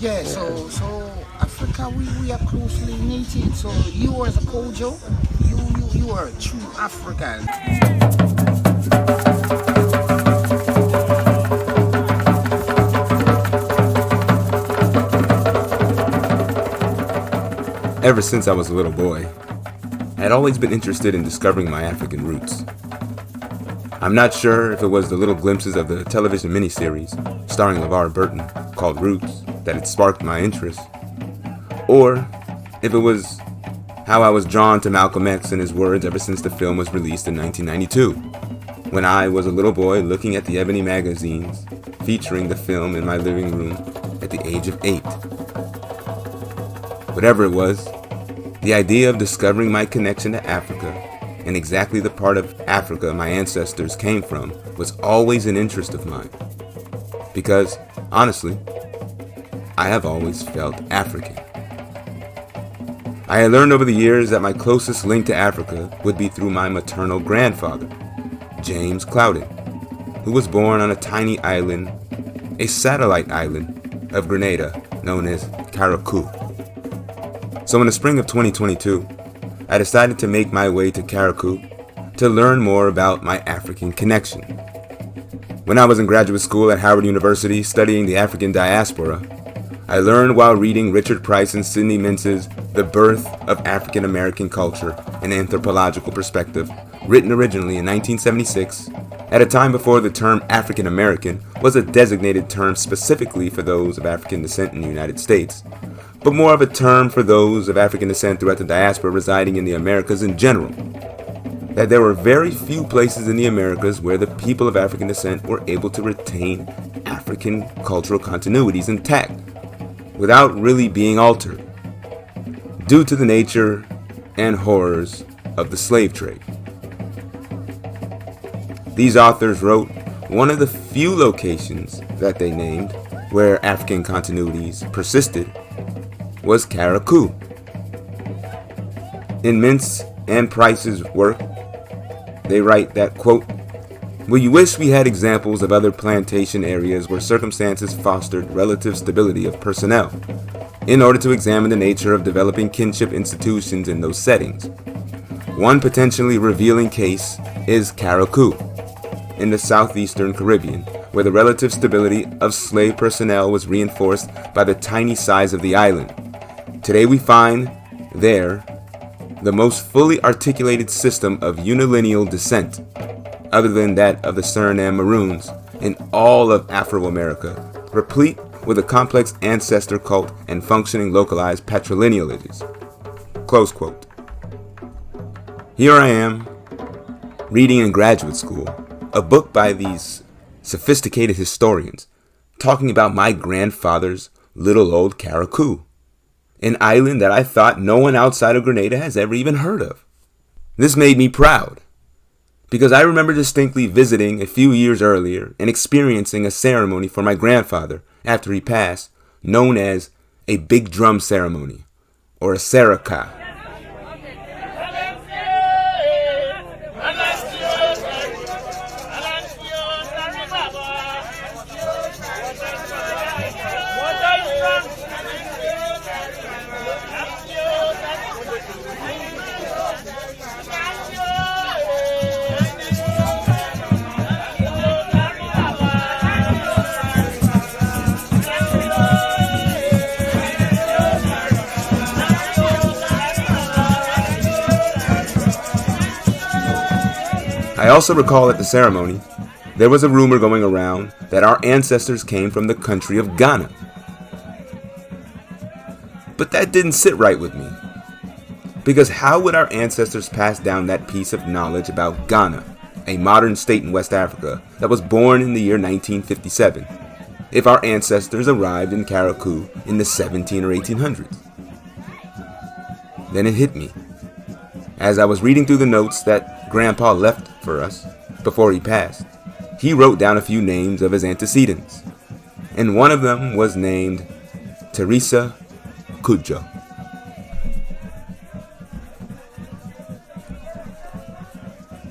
Yeah, Yeah. so Africa, we are closely knitted. So you as a Kojo, you are a true African. Ever since I was a little boy, I had always been interested in discovering my African roots. I'm not sure if it was the little glimpses of the television miniseries starring LeVar Burton called Roots that had sparked my interest, or if it was how I was drawn to Malcolm X and his words ever since the film was released in 1992, when I was a little boy looking at the ebony magazines featuring the film in my living room at the age of 8. Whatever it was, the idea of discovering my connection to Africa and exactly the part of Africa my ancestors came from was always an interest of mine. Because, honestly, I have always felt African. I had learned over the years that my closest link to Africa would be through my maternal grandfather, James Clouden, who was born on a tiny island, a satellite island of Grenada known as Carriacou. So in the spring of 2022, I decided to make my way to Carriacou to learn more about my African connection. When I was in graduate school at Howard University studying the African diaspora, I learned while reading Richard Price and Sidney Mintz's The Birth of African American Culture, an Anthropological Perspective, written originally in 1976, at a time before the term African American was a designated term specifically for those of African descent in the United States, but more of a term for those of African descent throughout the diaspora residing in the Americas in general. That there were very few places in the Americas where the people of African descent were able to retain African cultural continuities intact, without really being altered, due to the nature and horrors of the slave trade. These authors wrote one of the few locations that they named where African continuities persisted was Carriacou. In Mintz and Price's work, they write that, quote, "We wish we had examples of other plantation areas where circumstances fostered relative stability of personnel, in order to examine the nature of developing kinship institutions in those settings. One potentially revealing case is Carriacou, in the southeastern Caribbean, where the relative stability of slave personnel was reinforced by the tiny size of the island. Today we find there the most fully articulated system of unilineal descent, other than that of the Suriname Maroons, in all of Afro-America, replete with a complex ancestor cult and functioning localized patrilineages." Close quote. Here I am, reading in graduate school, a book by these sophisticated historians, talking about my grandfather's little old Carriacou, an island that I thought no one outside of Grenada has ever even heard of. This made me proud, because I remember distinctly visiting a few years earlier and experiencing a ceremony for my grandfather after he passed, known as a big drum ceremony, or a Carriacou. I also recall at the ceremony, there was a rumor going around that our ancestors came from the country of Ghana. But that didn't sit right with me, because how would our ancestors pass down that piece of knowledge about Ghana, a modern state in West Africa that was born in the year 1957, if our ancestors arrived in Carriacou in the 17 or 1800s? Then it hit me, as I was reading through the notes that Grandpa left for us before he passed. He wrote down a few names of his antecedents, and one of them was named Teresa Cudjoe.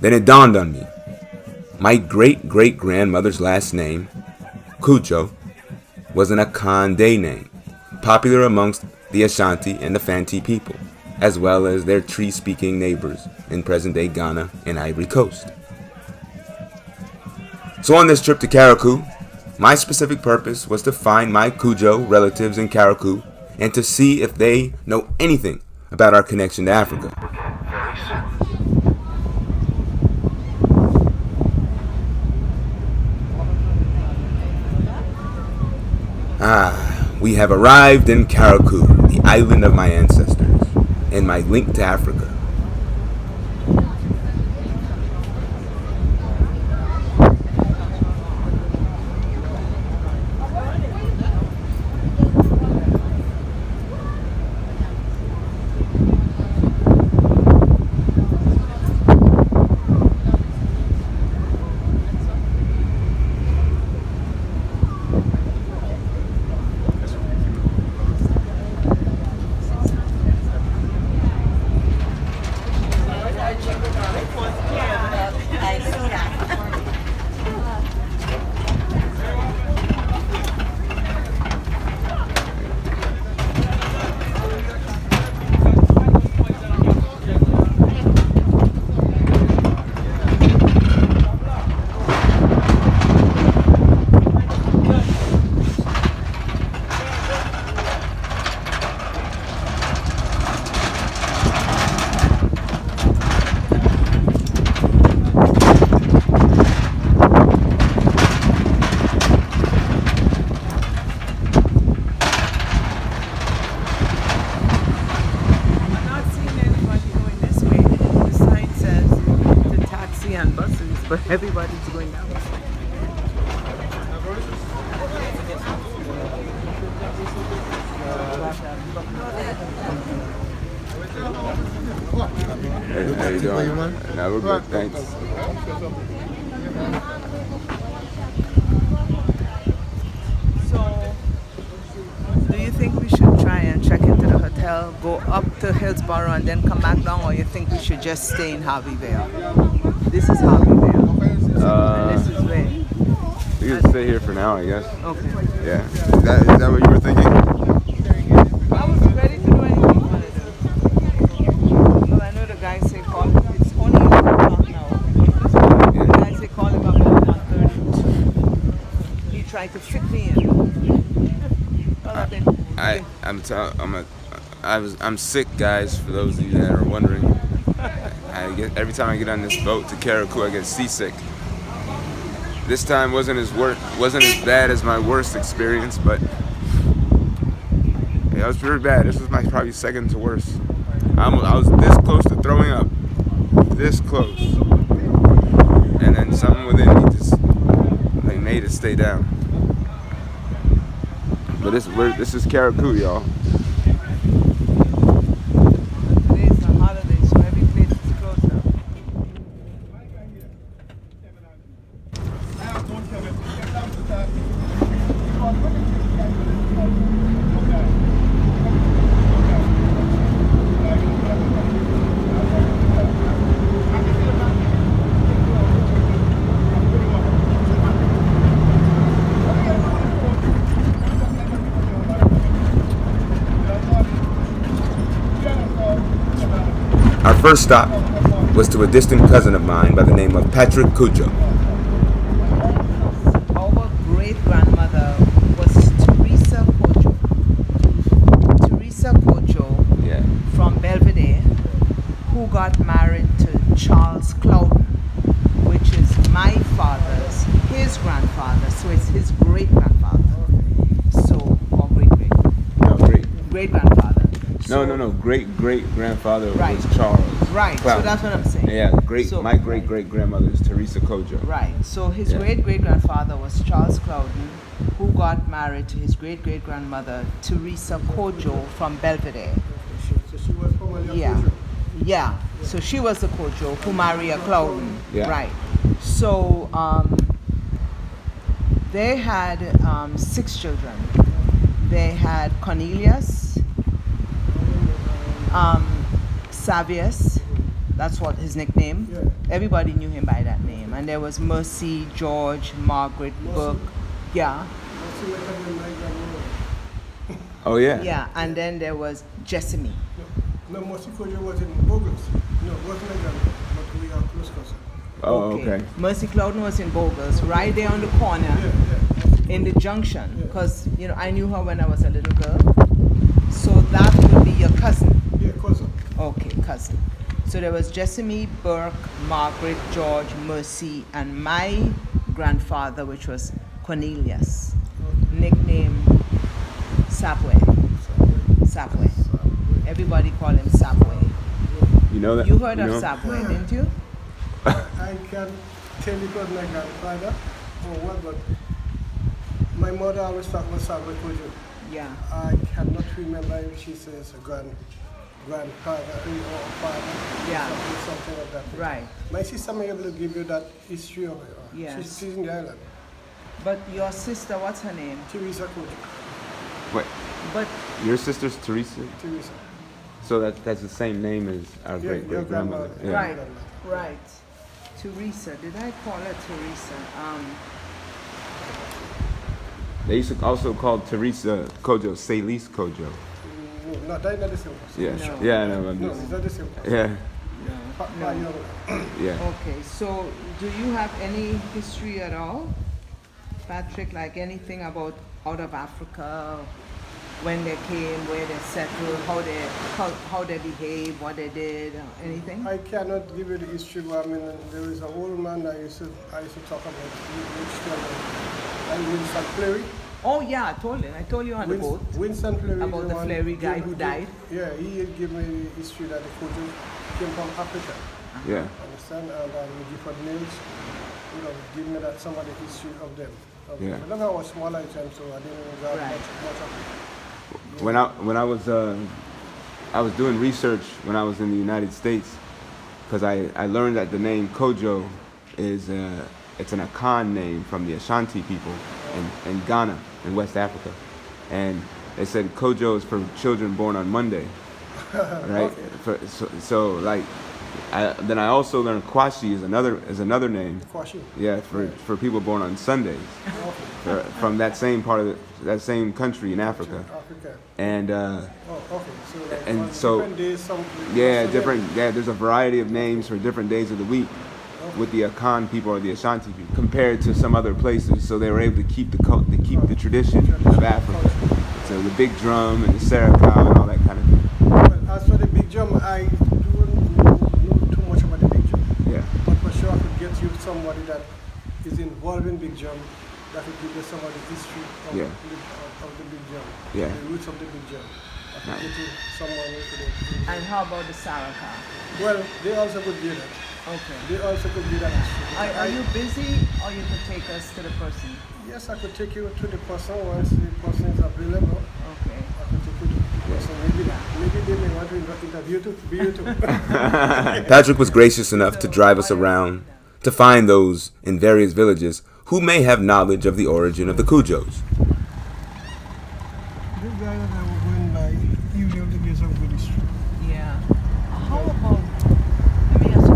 Then it dawned on me. My great-great-grandmother's last name, Cudjoe, was an Akande name, popular amongst the Ashanti and the Fanti people, as well as their Tree-speaking neighbors in present-day Ghana and Ivory Coast. So on this trip to Carriacou, my specific purpose was to find my Kujo relatives in Carriacou and to see if they know anything about our connection to Africa. We have arrived in Carriacou, the island of my ancestors, and my link to Africa. But everybody's going down. Hey, how you doing? No, we're good, thanks. So, do you think we should try and check into the hotel, go up to Hillsborough and then come back down, or you think we should just stay in Harveyville? This is Harveyville. And this is where? We can stay here for now, I guess. Okay. Yeah. Is that what you were thinking? I was ready to do anything you want to do. Well, I know the guy say call. It's only 1 o'clock now. The guy say call him about 1:30. He tried to fit me in. I'm sick, guys. For those of you that are wondering, every time I get on this boat to Carriacou, I get seasick. This time wasn't as bad as my worst experience, but yeah, it was pretty bad. This was my probably second to worst. I was this close to throwing up, this close, and then something within me just made it stay down. But this is Carriacou, y'all. Today's a holiday, so every place is closed now. Our first stop was to a distant cousin of mine by the name of Patrick Kujo. Our great-grandmother was Teresa Kojo. Teresa Kojo Yeah. from Belvedere, who got married to Charles Clouden, which is my father's, his grandfather, so it's his great-grandfather. So, or great-great. No, Great-grandfather. No. Great-great-grandfather Right. was Charles. Right, Clouden. so that's what I'm saying. Yeah, So- my great-great-grandmother is Teresa Kojo. Right, so his Yeah. great-great-grandfather was Charles Clouden, who got married to his great-great-grandmother, Teresa Kojo from Belvedere. So she was probably Yeah, so she was the Kojo who married a Clouden. Yeah. Right. So they had 6 children. They had Cornelius, Savius, that's what his nickname. Yeah. Everybody knew him by that name. And there was Mercy, George, Margaret, Burke. Yeah. Oh yeah. Yeah, and then there was Jessamy. No, Mercy Kojo was in Bogles. No, it wasn't like that, but we are close cousins. Oh, okay. Mercy Clouden was in Bogles, right there on the corner Yeah. in the junction. Because, you know, I knew her when I was a little girl. So that would be your cousin. Yeah, cousin. Okay, cousin. So there was Jessamy, Burke, Margaret, George, Mercy, and my grandfather, which was Cornelius, nickname Sapway. Sapway. Everybody call him Sapway. You know that? You heard of know? Sapway, didn't you? I can tell you about my grandfather or what, but my mother always talked about Sabwe Kojo. Yeah. I cannot remember if she says a grandfather or father. Yeah. Something like that. Right. My sister may be able to give you that history of her. Yes. She's in the island. But your sister, what's her name? Teresa Kojo. Wait, But your sister's Teresa? Teresa. So that's the same name as our Yeah, great your grandmother. grandmother. Yeah. right, right. Teresa. Did I call her Teresa? They used to also call Teresa Kojo Celis Kojo. No, not that, not the same person. Yeah. No. Yeah, I know. I'm No, just, it's not the same person. yeah. No. Yeah. Okay, so do you have any history at all, Patrick? Like anything about out of Africa, when they came, where they settled, how they behaved, what they did, or anything? I cannot give you the history, but I mean, there is an old man I used to talk about, and Winston Fleury. Oh yeah, I told you on the boat. Winston Fleury. About the one Fleury guy who died? Yeah, he gave me the history that the Kojo came from Africa. Yeah. Understand? And Gifford Mills, you know, give me that some of the history of them. Yeah. But I was small at the time, so I didn't got Right. much of it. When I was doing research when I was in the United States, because I learned that the name Kojo is it's an Akan name from the Ashanti people in Ghana in West Africa, and they said Kojo is for children born on Monday, right? So like, then I also learned Kwashi is another name. Kwashi. Yeah, for people born on Sundays, from that same part of that same country in Africa. Africa. And Oh, okay. So like And on so- different days, some there's a variety of names for different days of the week with the Akan people or the Ashanti people compared to some other places, so they were able to keep the tradition of Africa. So the big drum and the Carriacou and all that kind of thing. Well, as for the big drum, I don't know too much about the big drum. Yeah. But for sure, I could get you somebody that is involved in big drum that could give you some of the history of, Yeah. of the big drum, Yeah. the roots of the big drum. I could Nice. get you someone who could. And how about the Saraka? Well, they also could do that. Okay. They also could do that. Are you busy, or you could take us to the person? Yes, I could take you to the person once the person is available. Okay. I could take you to the person. Maybe they may want to interview you too. Patrick was gracious enough to drive us around to find those in various villages who may have knowledge of the origin of the Kujos. This guy that I was going by, he was able to give some good history. Yeah. How about, let me ask you,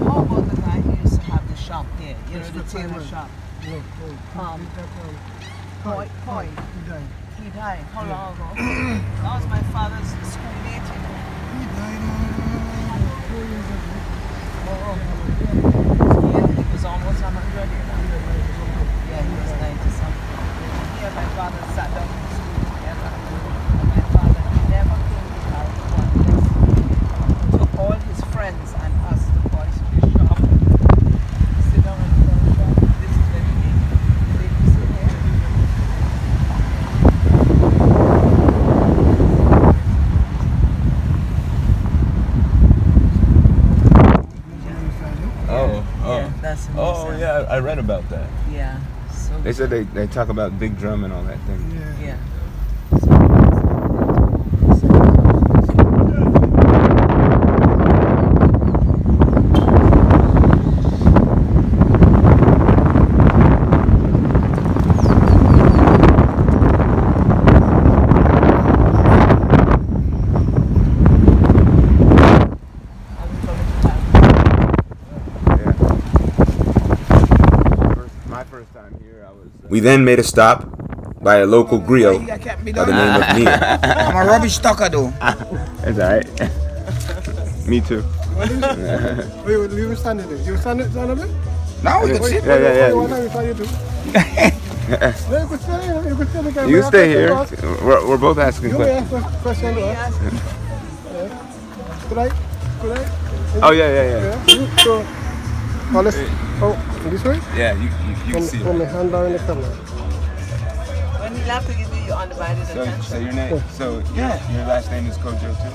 how about the guy who used to have the shop there? You know, the tailor shop. No, Coy. he died. He died. How long ago? That was my father's schoolmate, you know. He died 4 years ago. Yeah, he was almost 100, you know. Yeah, he was 90 something. Yeah, my father sat down in school together. And my father never came to our one lesson. Took all his friends and us, the boys, to the shop. Sit down in the shop. This is where we make the ladies sit here. Yeah, that's the museum. yeah, I read about that. Yeah. So They said they talk about big drum and all that thing. Yeah. yeah. My first time here, we then made a stop by a local griot I can't be by the done. name of Mia. I'm a rubbish talker though. That's alright. Me too. Wait, leave it standing there. You stand it a bit? Now we can sit. Yeah. What time you trying to do? No, you could stay here. You could stay there. You stay here. We're both asking You may questions. ask a question to us. Could I? Oh yeah. Yeah. So, well, let's, this way? Yeah, you can see. Put my hand down in the camera. When you have to give you your undivided attention. So your name. So Yeah. your last name is Kojo too.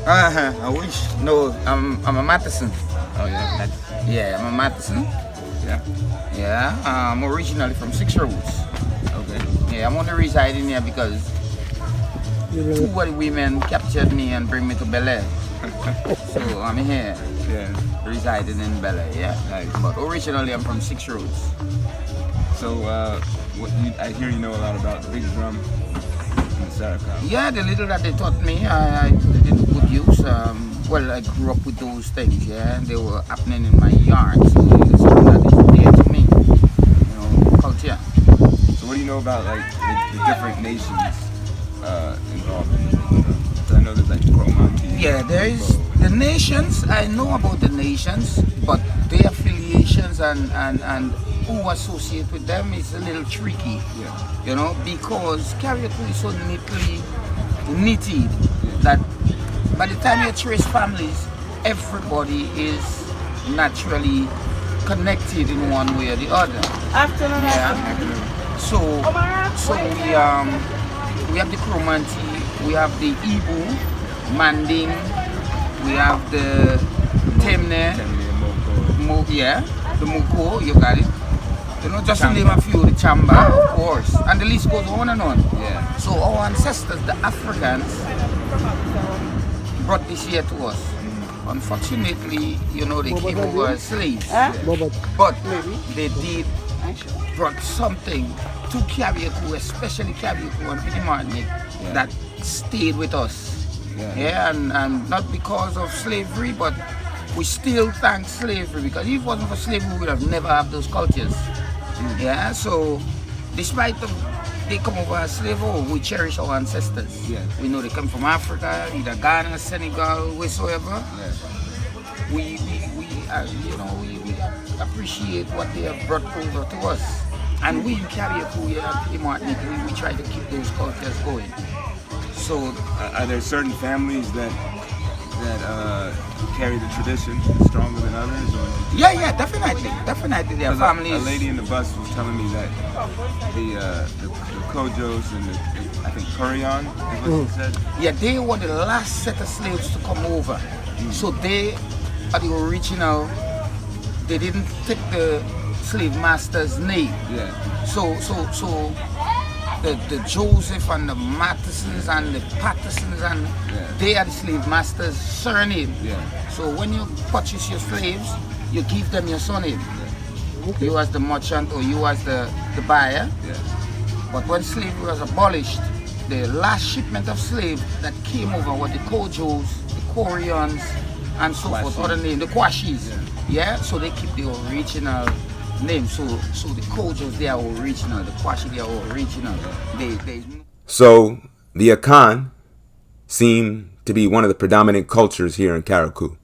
I wish. No, I'm a Matheson. Oh yeah. Yeah, I'm a Matheson. Yeah. Yeah, I'm originally from Six Roads. Okay. Yeah, I'm only residing here because two of the women captured me and bring me to Bel-aire. So I'm here, Yeah. residing in Bel-aire, yeah. Nice. But originally I'm from Six Roads. So I hear you know a lot about the big drum and the Saracom. Yeah, the little that they taught me, I put it into good use. Well, I grew up with those things, yeah, and they were happening in my yard, so it's something that is dear to me, you know, culture. So what do you know about like the different nations involved in the big drum? So I know there's like Cromanti. Yeah, there is the nations. I know about the nations, but their affiliations and who associate with them is a little tricky. Yeah. You know, because Carriacou is so neatly knitted that by the time you trace families, everybody is naturally connected in one way or the other. Afternoon. Yeah. So we have the Cromanti, we have the Ibu, Manding, we have the Temne, the Moko, you got it. You know, just to name a few, the Chamba, of course, and the list goes on and on. Yeah. So our ancestors, the Africans, brought this here to us. Unfortunately, you know, they came over as slaves, but they did brought something to Carriacou, especially Carriacou and Petit Martinique, that stayed with us. Yeah, and not because of slavery, but we still thank slavery, because if it wasn't for slavery, we would have never have those cultures. Yeah, so despite they come over as slaves, we cherish our ancestors. Yeah. We know they come from Africa, either Ghana, Senegal, wheresoever. Yeah. We appreciate what they have brought over to us. And we in Carriacou, in Martinique, we try to keep those cultures going. So, Are there certain families that carry the tradition stronger than others? Or? yeah, definitely. There are families. A lady in the bus was telling me that the Kojos and I think Kurion is what she said. Yeah, they were the last set of slaves to come over. So they are the original. They didn't take the slave master's name. Yeah. So the Joseph and the Mathesons and the Pattersons and they are the slave master's surname. Yeah. So when you purchase your slaves, you give them your surname. You as the merchant or you as the buyer. Yeah. But when slavery was abolished, the last shipment of slaves that came over were the Kojos, the Koreans, and so forth, other names, the Kwashis. Yeah, so they keep the original name. So the Kojos, they are original, the Kwashi, they are original. So the Akan seem to be one of the predominant cultures here in Carriacou.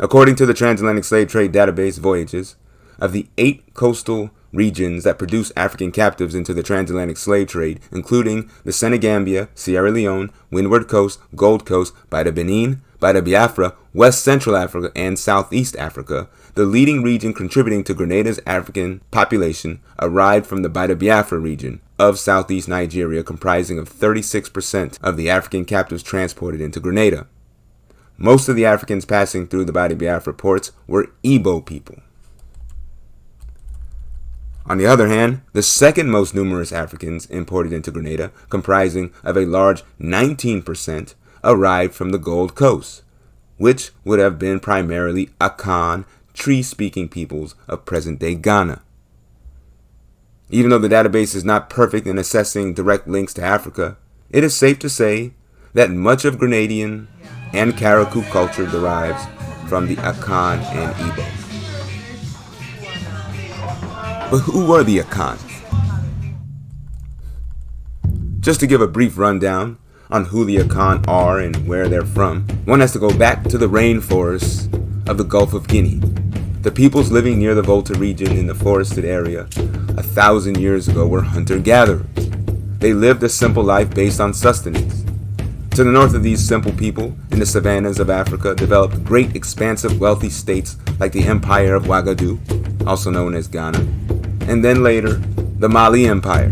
According to the Transatlantic Slave Trade Database Voyages, of the 8 coastal regions that produce African captives into the transatlantic slave trade, including the Senegambia, Sierra Leone, Windward Coast, Gold Coast, Baida Benin, Baida Biafra, West Central Africa, and Southeast Africa, the leading region contributing to Grenada's African population arrived from the Baida Biafra region of Southeast Nigeria, comprising of 36% of the African captives transported into Grenada. Most of the Africans passing through the Baida Biafra ports were Igbo people. On the other hand, the second most numerous Africans imported into Grenada, comprising of a large 19%, arrived from the Gold Coast, which would have been primarily Akan, Tree-speaking peoples of present-day Ghana. Even though the database is not perfect in assessing direct links to Africa, it is safe to say that much of Grenadian and Carriacou culture derives from the Akan and Igbo. But who were the Akan? Just to give a brief rundown on who the Akan are and where they're from, one has to go back to the rainforests of the Gulf of Guinea. The peoples living near the Volta region in the forested area 1,000 years ago were hunter-gatherers. They lived a simple life based on sustenance. To the north of these simple people, in the savannas of Africa, developed great expansive wealthy states like the Empire of Ouagadougou, also known as Ghana, and then later, the Mali Empire.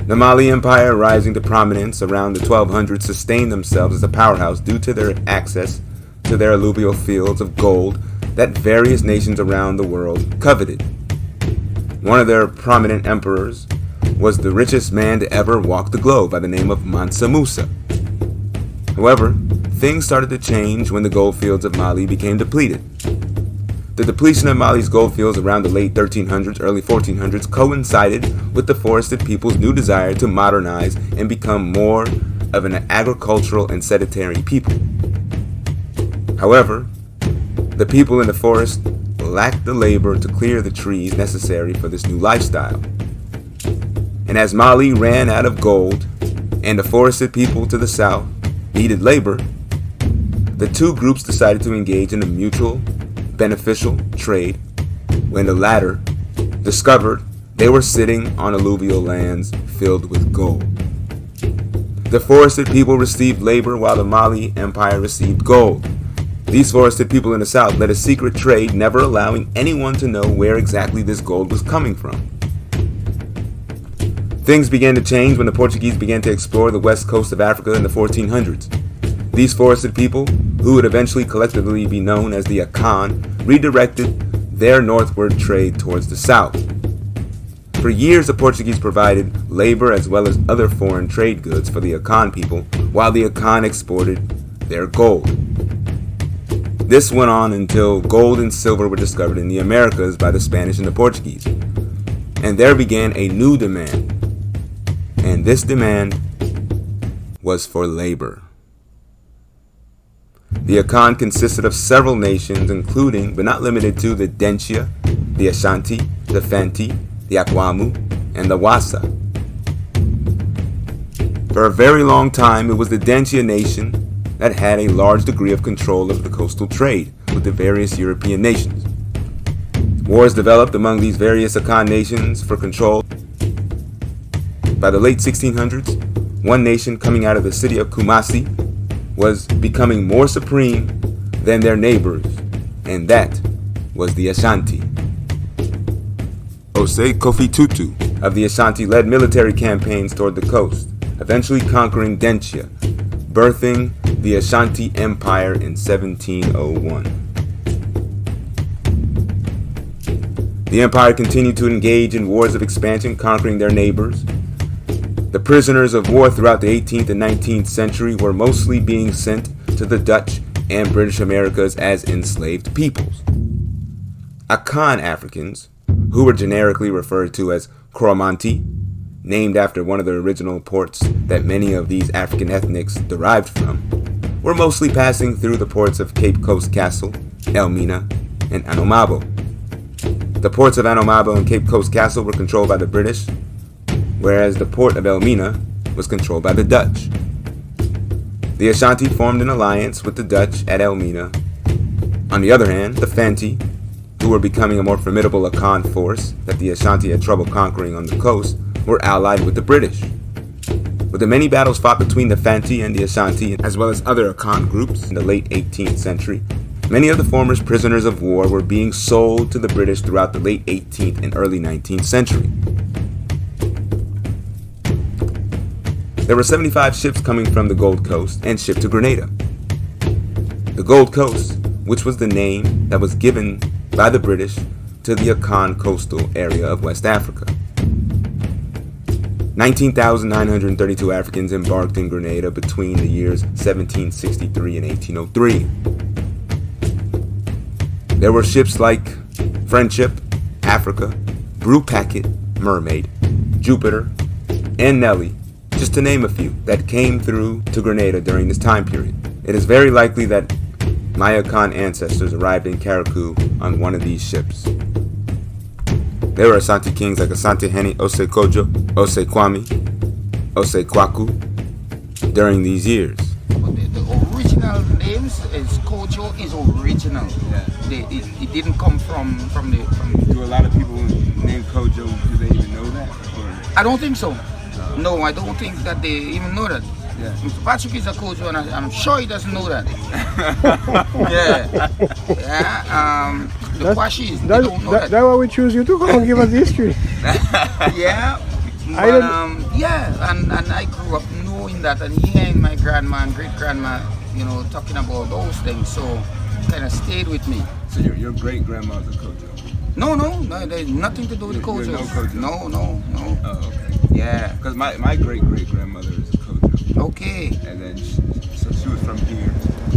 The Mali Empire, rising to prominence around the 1200s, sustained themselves as a powerhouse due to their access to their alluvial fields of gold that various nations around the world coveted. One of their prominent emperors was the richest man to ever walk the globe by the name of Mansa Musa. However, things started to change when the gold fields of Mali became depleted. The depletion of Mali's gold fields around the late 1300s, early 1400s coincided with the forested people's new desire to modernize and become more of an agricultural and sedentary people. However, the people in the forest lacked the labor to clear the trees necessary for this new lifestyle. And as Mali ran out of gold and the forested people to the south needed labor, the two groups decided to engage in a mutual beneficial trade when the latter discovered they were sitting on alluvial lands filled with gold. The forested people received labor while the Mali Empire received gold. These forested people in the south led a secret trade, never allowing anyone to know where exactly this gold was coming from. Things began to change when the Portuguese began to explore the west coast of Africa in the 1400s. These forested people, who would eventually collectively be known as the Akan, redirected their northward trade towards the south. For years, the Portuguese provided labor as well as other foreign trade goods for the Akan people, while the Akan exported their gold. This went on until gold and silver were discovered in the Americas by the Spanish and the Portuguese. And there began a new demand. And this demand was for labor. The Akan consisted of several nations, including, but not limited to, the Denchia, the Ashanti, the Fanti, the Akwamu, and the Wassa. For a very long time, it was the Denchia nation that had a large degree of control of the coastal trade with the various European nations. Wars developed among these various Akan nations for control. By the late 1600s, one nation coming out of the city of Kumasi was becoming more supreme than their neighbors, and that was the Ashanti. Osei Kofi Tutu of the Ashanti led military campaigns toward the coast, eventually conquering Denchia, birthing the Ashanti Empire in 1701. The empire continued to engage in wars of expansion, conquering their neighbors. The prisoners of war throughout the 18th and 19th century were mostly being sent to the Dutch and British Americas as enslaved peoples. Akan Africans, who were generically referred to as Coromantee, named after one of the original ports that many of these African ethnics derived from, were mostly passing through the ports of Cape Coast Castle, Elmina, and Anomabo. The ports of Anomabo and Cape Coast Castle were controlled by the British, whereas the port of Elmina was controlled by the Dutch. The Ashanti formed an alliance with the Dutch at Elmina. On the other hand, the Fanti, who were becoming a more formidable Akan force that the Ashanti had trouble conquering on the coast, were allied with the British. With the many battles fought between the Fanti and the Ashanti, as well as other Akan groups in the late 18th century, many of the former prisoners of war were being sold to the British throughout the late 18th and early 19th century. There were 75 ships coming from the Gold Coast and shipped to Grenada. The Gold Coast, which was the name that was given by the British to the Akan coastal area of West Africa. 19,932 Africans embarked in Grenada between the years 1763 and 1803. There were ships like Friendship, Africa, Brew Packet, Mermaid, Jupiter, and Nelly, just to name a few, that came through to Grenada during this time period. It is very likely that my Akan ancestors arrived in Carriacou on one of these ships. There were Asante kings like Asante Hene Ose Kojo, Ose Kwame, Osekwaku during these years. But the original names is Kojo is original. Yeah. It didn't come from the. Do a lot of people named Kojo, do they even know that? Or? I don't think so. No, I don't think that they even know that. Yeah. Mr. Patrick is a Kojo, and I'm sure he doesn't know that. Yeah. The Kwashis, they don't know that. That's why we choose you to come and give us the history. Yeah. But, yeah, and I grew up knowing that and hearing my grandma and great grandma, talking about those things. So kind of stayed with me. So your great grandma's a Kojo? No, there's nothing to do with Kojo. No Kojo? No. Oh, okay. Yeah. Because my great great grandmother is a Kojo. Okay. And then she was from here,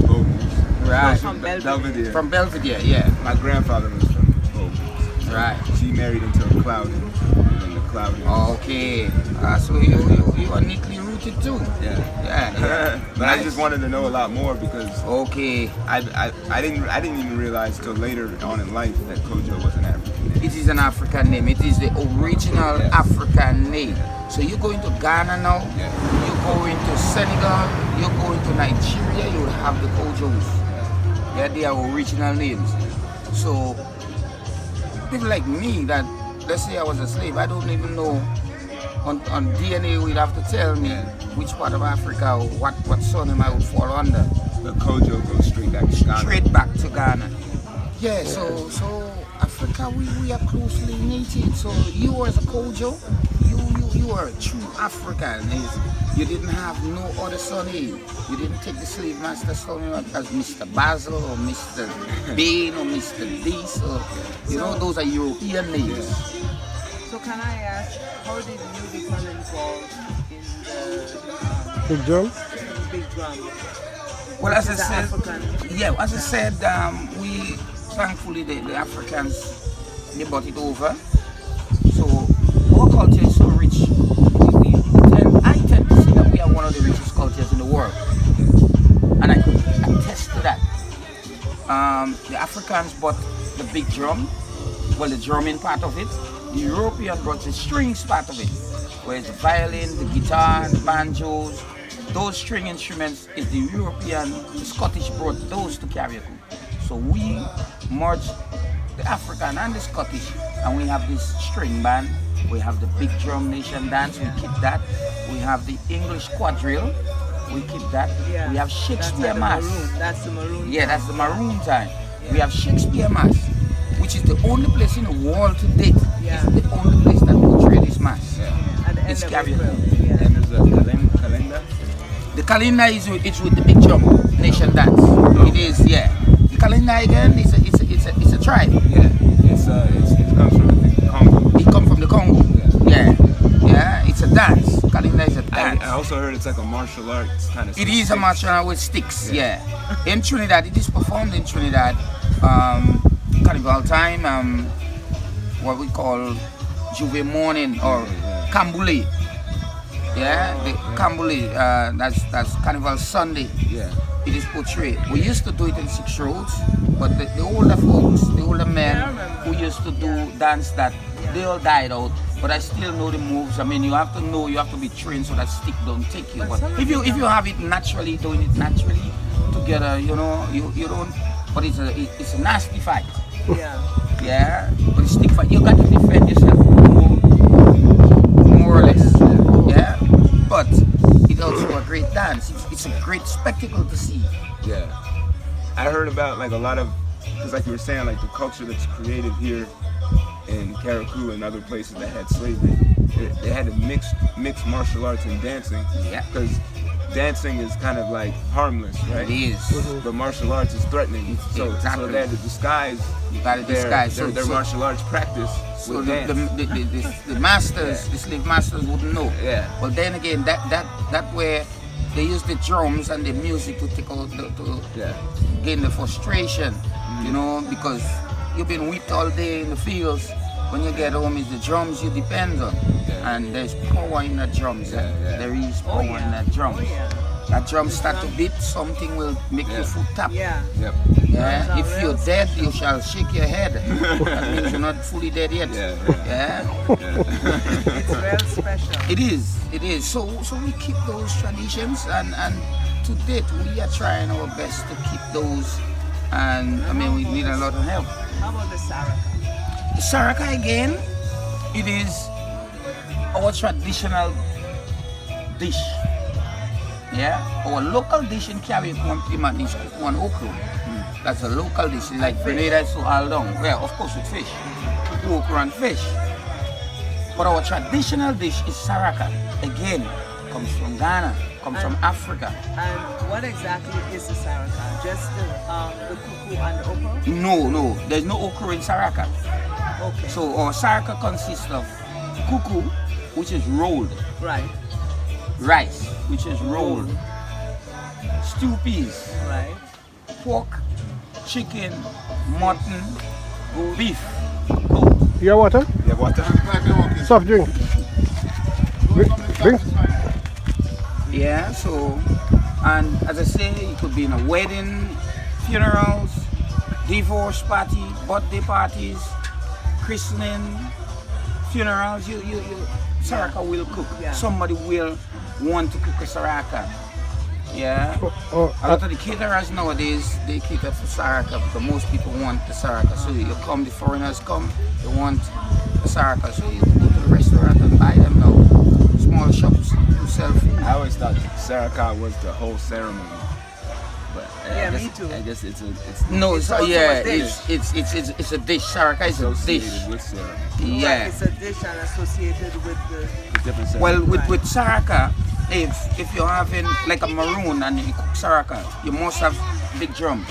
Bogus. Right. From Belvedere. From Belvedere, yeah. My grandfather was from Bogus. Right. She married into a Clouding. And then the Clouding. Okay. So you are neatly rooted too. Yeah. But nice. I just wanted to know a lot more because okay. I didn't even realize till later on in life that Kojo was an African name. It is an African name. It is the original African name. So you go into Ghana now, you go into Senegal, you go into Nigeria, you will have the Kojos. Yeah, they are original names. So people like me that, let's say I was a slave, I don't even know, on DNA we'd have to tell me which part of Africa or what surname I would fall under. The Kojo goes straight back to Ghana. Straight back to Ghana. Yeah, so Africa, we are closely knitted. So you as a Kojo, you are a true African. You didn't have no other surname. You didn't take the slave master surname as Mr. Basil or Mr. Bain or Mr. This or those are European names. So can I ask, how did you become involved in the Big drum? big drum? Well, as I said, we thankfully the Africans, they brought it over. So our culture is so rich. I tend to say that we are one of the richest cultures in the world, and I could attest to that. The Africans brought the big drum, the drumming part of it. The European brought the strings part of it, whereas the violin, the guitar, the banjos, those string instruments is the European, the Scottish brought those to Carriacou. So we merged the African and the Scottish, and we have this string band. We have the big drum nation dance, we keep that. We have the English quadrille, we keep that. Yeah, we have Shakespeare Mass. That's the maroon. Yeah, that's the maroon time. We have Shakespeare Mass, which is the only place in the world to date. Yeah. It's the only place that portray this mass. Yeah. At the end It's of Carriacou. April. Yeah. And there's a calendar. The Kalina is with the big drum nation dance. It is, yeah. The Kalina again is a tribe. Yeah, it comes from the Congo. It comes from the Congo. Yeah. It's a dance. Kalina is a dance. I also heard it's like a martial arts kind of. It is a martial art with sticks. Yeah. In Trinidad, it is performed in Trinidad. Carnival time. What we call Juve morning or Kambule. Yeah, the Kambule, that's Carnival Sunday. Yeah. It is portrayed. We used to do it in 6 roads, but the older folks, the older men who used to do dance that, they all died out. But I still know the moves. I mean, you have to be trained so that stick don't take you. But if you have it naturally, doing it naturally together, you don't. But it's a nasty fight. Yeah, but it's stick fight. You got to defend yourself more or less. Yeah, but it's also a great dance. It's a great spectacle to see. Yeah, I heard about like a lot of, because like you were saying, like the culture that's created here in Carriacou and other places that had slavery, they had to mix martial arts and dancing. Yeah. Because dancing is kind of like harmless, right? It is. But martial arts is threatening. So they had to disguise. You gotta disguise. Their martial arts practice. So the masters, the slave masters wouldn't know. Yeah. But then again, that where they use the drums and the music to take out to gain the frustration, because you've been whipped all day in the fields. When you get home, it's the drums you depend on, and there's power in the drums. There is power in the drums. That drum start to beat, something will make your foot tap. Yeah. Yep. Yeah. If real you're dead, you shall shake your head. That means you're not fully dead yet. Yeah. It's real special. It is. It is. So we keep those traditions, and to date we are trying our best to keep those. And I mean, we need a lot of help. How about the saraka? The saraka again, it is our traditional dish. Yeah, our local dish in Carriacou and Plymouth is one okra. That's a local dish, like Grenada is so all down. Well, of course with fish, okra and fish. But our traditional dish is saraka. Again, comes from Ghana, comes from Africa. And what exactly is the saraka? Just the cuckoo and the okra? No, there's no okra in saraka. Okay. So our saraka consists of cuckoo, which is rolled. Right. Rice, which is rolled, stew peas, Right. pork, chicken, mutton, beef, goat. You have water? You have water? Soft drink. Drink? Yeah, so, and as I say, it could be in a wedding, funerals, divorce party, birthday parties, christening, funerals. You saraka will cook. Yeah. Somebody will want to cook a saraka. Yeah. Oh, A lot of the caterers nowadays, they cater for saraka because most people want the saraka. So you come, the foreigners come, they want the saraka. So you go to the restaurant and buy them now. Small shops who sell food. I always thought Saraka was the whole ceremony. But Yeah, me too. I guess it's No, It's it's also yeah, a dish. it's a dish. Saraka is a dish. associated with ceremony. Right, Yeah. it's a dish and associated with the. With different ceremony. Well, Right. with saraka, if you're having like a maroon and you cook saraka, you must have big drum.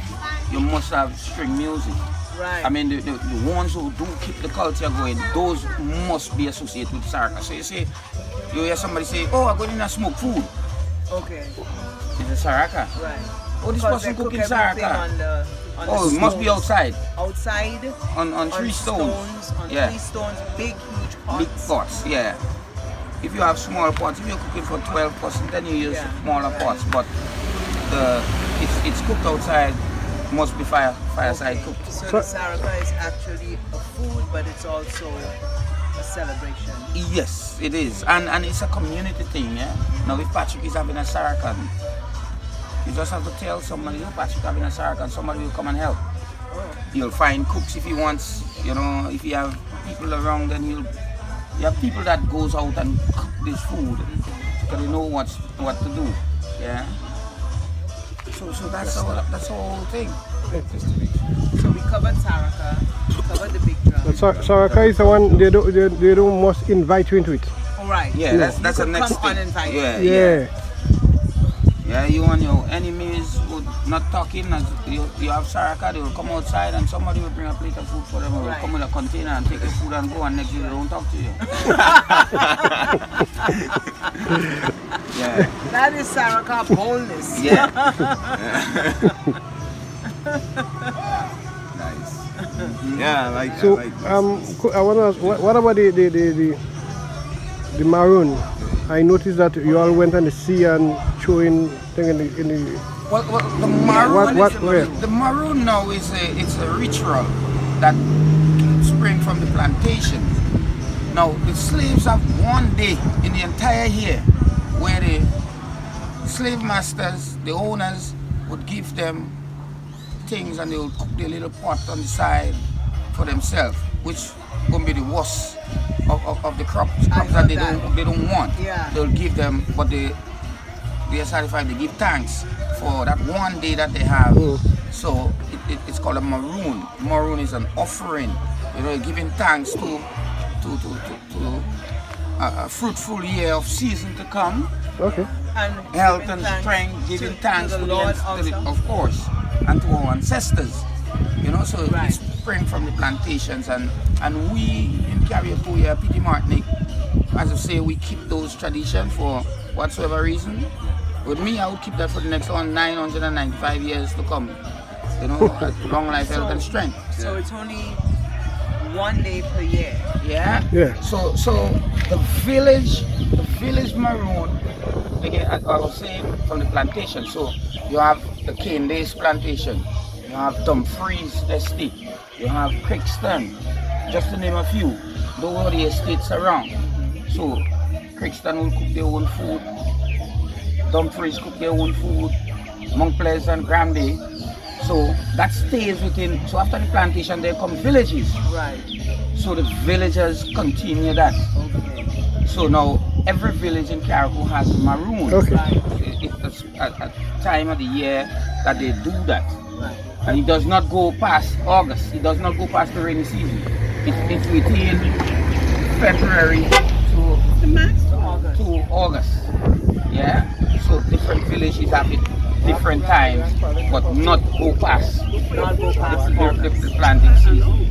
You must have string music. Right. I mean, the ones who do keep the culture going, those must be associated with saraka. So you hear somebody say, "Oh, I'm going to smoke food." Okay. It's a saraka. Right. Oh, this Because they person cook cooking everything saraka. on the Oh, it must be stones. outside Outside. on three stones. On Yeah. 3 stones, big, huge pots. Big pots, yeah. If you have small pots, if you're cooking for 12 person, then you use Yeah. smaller pots. But it's cooked outside, must be fireside Okay. cooked. So the saraka is actually a food, but it's also a celebration. Yes, it is, and it's a community thing. Yeah. Now, if Patrick is having a saraka, you just have to tell somebody, "Oh, Patrick having a saraka," and somebody will come and help. Oh. You'll find cooks if he wants. You know, if you have people around, then you have people that goes out and cook this food because they know what to do. Yeah. So that's our whole thing. So we covered saraka, we covered the big drum. Saraka is the one they don't must invite you into it. All right. Yeah, that's You the could next come thing. uninvited. Yeah. Yeah, you and your enemies would not talking. As you have saraka, they will come outside and somebody will bring a plate of food for them. Or will Right. come with a container and take the food and go, and next day they don't talk to you. Yeah. That is saraka boldness. Yeah. Nice. Yeah, I like So I like I want to ask, what about the maroon? I noticed that you all went on the sea and showing thing in the Well, the maroon, where? the maroon now is it's a ritual that sprang from the plantation. Now the slaves have one day in the entire year where the slave masters, the owners, would give them things and they will cook their little pot on the side for themselves, which gonna be the worst of the crops that they don't want. Yeah. They'll give them, but they are satisfied. They give thanks for that one day that they have. So it's called a maroon. Maroon is an offering. You know, giving thanks to a fruitful year of season to come. Okay. And Health giving and thanks strength, giving to thanks the to Lord of course, and to our ancestors. You know, so Right. it's spring from the plantations, and we in Carriacou here, Petit Martinique, as I say, we keep those traditions for whatsoever reason. With me, I would keep that for the next 995 years to come. You know, long life, health, and strength. So it's only one day per year. Yeah. Yeah. So the village maroon again, as I was saying, from the plantation. So you have the Cane Days plantation, you have Dumfries Estate, you have Crixton, just to name a few. Those are the estates around. So Crixton will cook their own food, Dumfries cook their own food, Mount Pleasant, Granby. So that stays within. So after the plantation, there come villages. Right. So the villagers continue that. Okay. So now every village in Carriacou has maroon. Okay. It's a time of the year that they do that. Right. And it does not go past August. It does not go past the rainy season. It's within February to August. Yeah. So different villages have it different times, but not go past the planting season.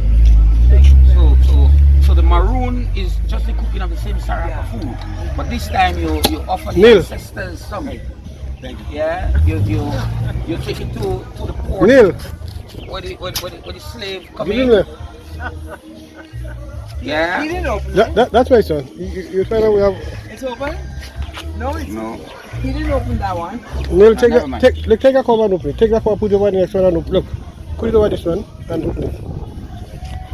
So the maroon is just the cooking of the same saraka food, but this time you offer the Neil. ancestors something. Yeah, you take it to the port. Neil, Where the slave come give in. him that. Yeah. He didn't open it. That's my son. You find out we have. It's open? No, it's No. He didn't open that one. Neil, take never mind. take a cover and open it. Take that cover, put it over the next one and open. Look, put it over this one and open it.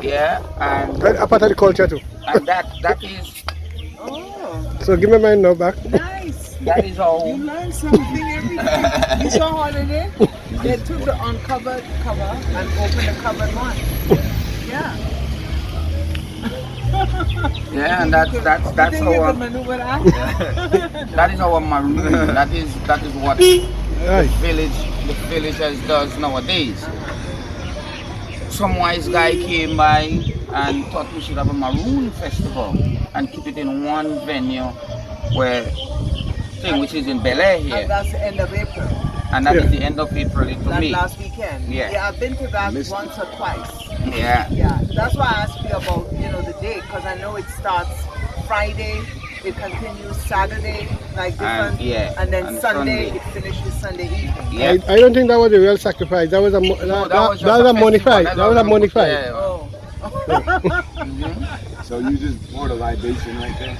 Yeah, and Right, a part of the culture too. that is Oh, So give me mine now back. nice. that is how. You learn something every day. You saw how they did? They took the uncovered cover and opened the covered one. Yeah. Yeah, and that's You how think you could maneuver that? that is our maroon. that is what the Right. villagers does nowadays. Some wise guy came by and thought we should have a maroon festival and keep it in one venue which is in Bel-aire And here. that's the end of April. And that is Yeah. the end of April into That May. last weekend. Yeah. I've been to that once or twice. Yeah. Yeah, that's why I asked you about, the date, because I know it starts Friday, it continues Saturday, like different, and then and Sunday, Sunday. it finishes Sunday evening. Yeah. I don't think that was a real sacrifice. That was a No, that was just a money festival. fight. That was a money fight. Yeah. Oh, So you just poured a libation right there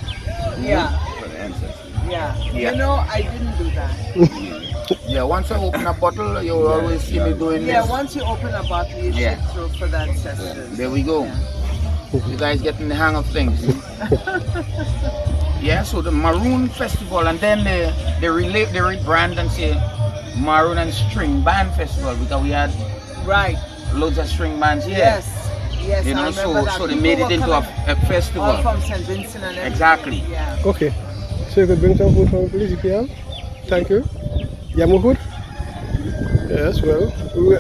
yeah, for the ancestors. yeah. Yeah. I didn't do that. Yeah, once I open a bottle, you will always see me doing Yeah, this. once you open a bottle, you Yeah. should throw for the ancestors. There we go. You guys getting the hang of things. Yeah, so the Maroon Festival, and then they rebrand and say Maroon and String Band Festival, because we had Right, loads of string bands here. yes, You I know, remember that. so they People made were it into coming a all festival. from St. Vincent and everything. Exactly. Yeah. Okay. So you could bring some food from please if you have. Thank you. Yeah, more food? Yes, well.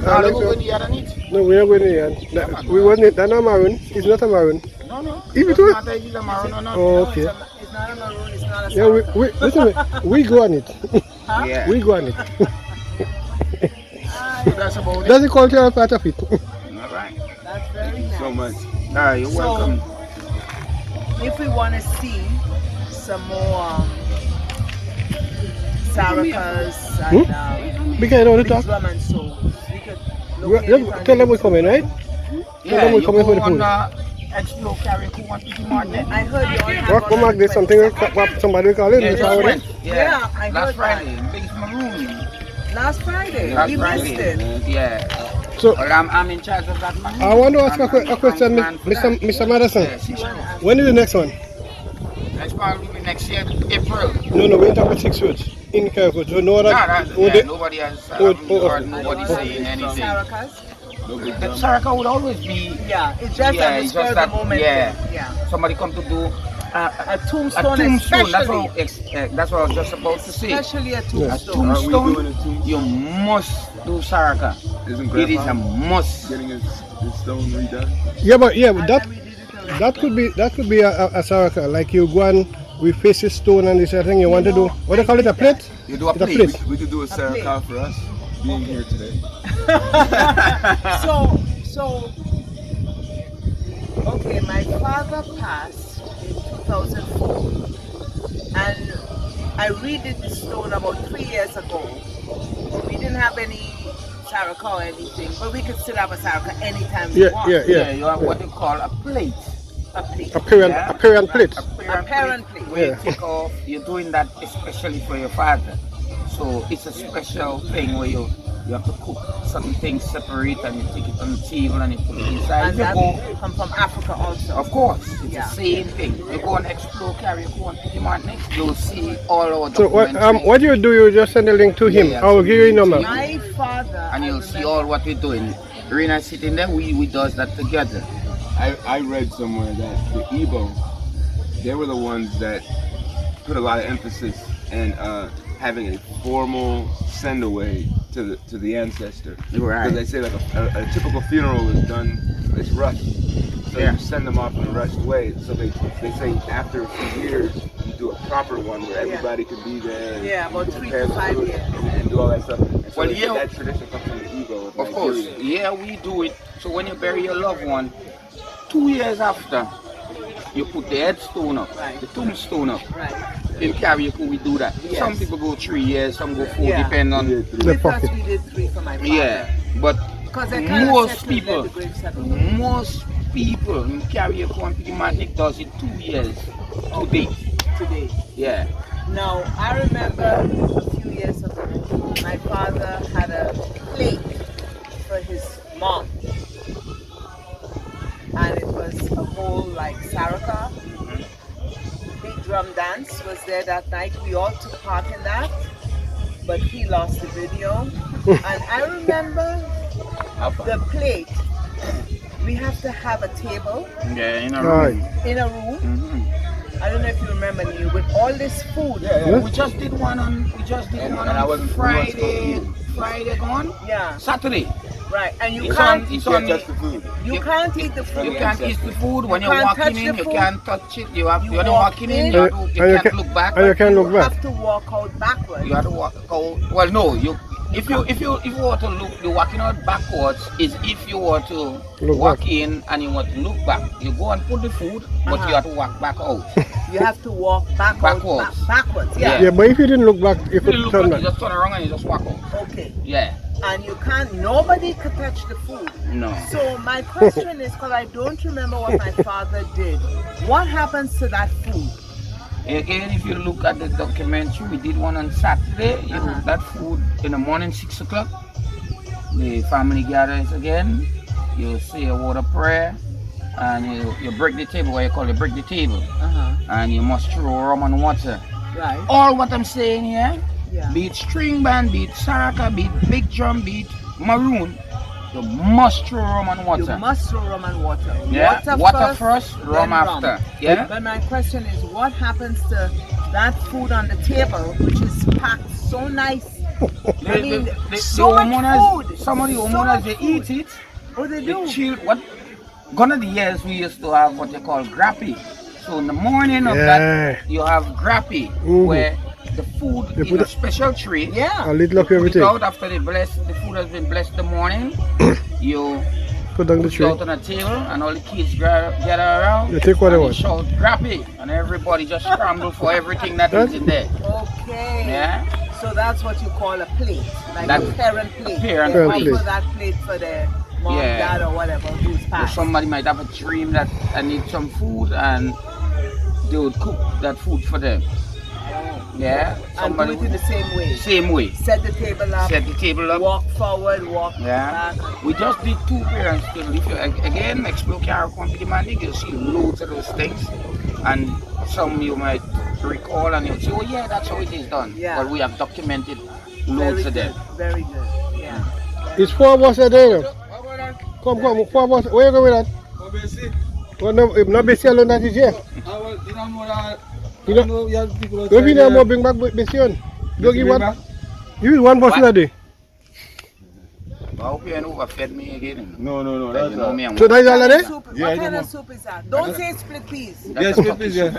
Now they go in the other meat. No, we're not going there yet. We wasn't. That's not maroon. It's not a maroon. No. If it Doesn't was. matter if it's a Maroon or not. Oh, No, okay. it's not a maroon, it's not a Yeah, we listen. We go on it. Huh? Yeah. We go on it. So that's about it. That's the cultural part of it. All right. That's very nice. So much. You're welcome. If we want to see some more Saracas and Because I don't want to talk. drum and souls, we could locate it on Tell them we're coming, right? Yeah, we you coming for go the food. on Explore Carriacou and Petit Martin. I heard you all have What come back? There's something what somebody will call it. Yeah, Miss just Howard. went. Yeah, I Last heard Friday, Big Maroon. Last Friday. Last we missed Friday. it. Yeah. So Well, I'm in charge of that maroon. I want to ask I'm a question, man for that. Mr. Madison. Yes. When is the next one? Next one will be next year, April. No, we're talking about 6 words in Carriacou. So no other. Nobody has heard nobody saying anything. Saracas? The Saraka would always be, Yeah, it's just Yeah, at the it's spur just of that- the moment. yeah. thing. Yeah. somebody come to do A tombstone, a tombstone. especially. That's what I was just about to say. Especially a A tombstone. Are we doing a tombstone, tombstone? you must do Saraka. Isn't It is a Grandpa must. getting his stone redone? Yeah, but And that then we did it already. that could be a saraka. Like you go and we face a stone and this thing you want to do. What do you call it? A plate? You do a It's a plate. plate. We could do a Sarah for us being here today. So, okay, my father passed in 2004, and I redid the stone about 3 years ago. We didn't have any saraka or anything, but we could still have a saraka anytime we want. Yeah. You have what you call a plate. A plate. Apparent plate. Apparent plate. Where you take off, you're doing that especially for your father. So it's a special thing where you have to cook certain things separate and you take it on the table and you put it inside. And that come from Africa also. Of course, it's the same thing. You go and explore Carriacou and Petit Martinique, you'll see all our So what do? You just send a link to him. I will give you a number. My father. And you'll see all what we're doing. Rena sitting there, we does that together. I read somewhere that the Igbo, they were the ones that put a lot of emphasis in having a formal send away to the ancestor. Right. Because they say like a typical funeral is done, it's rushed. So you send them off in a rushed way. So they say after a few years, you do a proper one where everybody can be there. Yeah, about 3 to 5 years. And do all that stuff. And so Well, that tradition comes from the Igbo. Of course, we do it. So when you bury your loved one, 2 years after, you put the headstone up, the tombstone up. Right. In Carriacou, we do that. Yes. Some people go 3 years, some go 4, depending on With us, we did 3 for my father. Yeah, but most people in Carriacou and Petit Martinique does it 2 years today. Yeah. Now, I remember a few years ago, my father had a plate for his mom. And it was a whole like saraka. Big drum dance was there that night. We all took part in that. But he lost the video. And I remember the plate. We have to have a table. Yeah, in a room. In a room. I don't know if you remember, Neil, with all this food. We just did one on Friday gone? Yeah. Saturday. Right, and you It's can't on touch the food. You can't eat the food. You can't eat the food. When You you're can't walking touch in, the you food. can't touch it. You're not walk walking in, in. you can't look back. And you can't look You back. have to walk out backwards. You have to walk out. Well, no, if you were to look, you're walking out backwards is if you were to walk in and you want to look back. You go and put the food, but you have to walk back out. You have to walk backwards. Backwards, yeah. Yeah, but if you didn't look back, you If you could look turn back, you back. just turn around and you just walk out. Okay. Yeah. And you can't, nobody could touch the food. No. So my question is, because I don't remember what my father did, what happens to that food? Again, if you look at the documentary, we did one on Saturday. That food in the morning, 6 o'clock. The family gathers again. You say a word of prayer, and you break the table. What you call it, break the table, and you must throw rum and water. Right. All what I'm saying here, Yeah. be it string band, be it saraka, be it big drum, be it maroon, you must throw rum and water. You must throw rum and water. Yeah. Water first, rum then after. Yeah. But my question is, what happens to that food on the table, which is packed so nice? I mean, so much food. Some of the homeowners, they eat it. Oh, they do? Gone are the years we used to have what they call grappy. So in the morning of that, you have grappy, where the food in a special tray. Yeah. A little of everything. Out after the food has been blessed in the morning, you Put down the it tray. out on a table and all the kids gather around. You take what they and want. shout grappy, and everybody just scramble for everything that is in there. Okay. Yeah. So that's what you call a plate, like That's a parent plate. parent They plate. offer that plate for their mom, Yeah. dad, or whatever who's Or passed. somebody might have a dream that I need some food, and they would cook that food for them. Yeah. And do it in the same way. Same way. Set the table up. Set the table up. Walk forward, walk Yeah. back. We just did 2 parents still. If you again explore Carriacou and Petit Martinique, you'll see loads of those things, and some you might recall and you'll say, oh yeah, that's how it is done. Yeah. But we have documented Very loads of good. them. Very good. Yeah. It's 4 of us a day now. Come, 4 of us. Where you going with that? Well, no Bessie alone that is here. You know, if you know bring back Bessie on. Don't give one. Give it 1 person a day. I hope you ain't overfed me again. No. Like, you know me, I'm So that's all of it? What kind of soup is that? Don't say split peas. Yeah, split peas, yeah.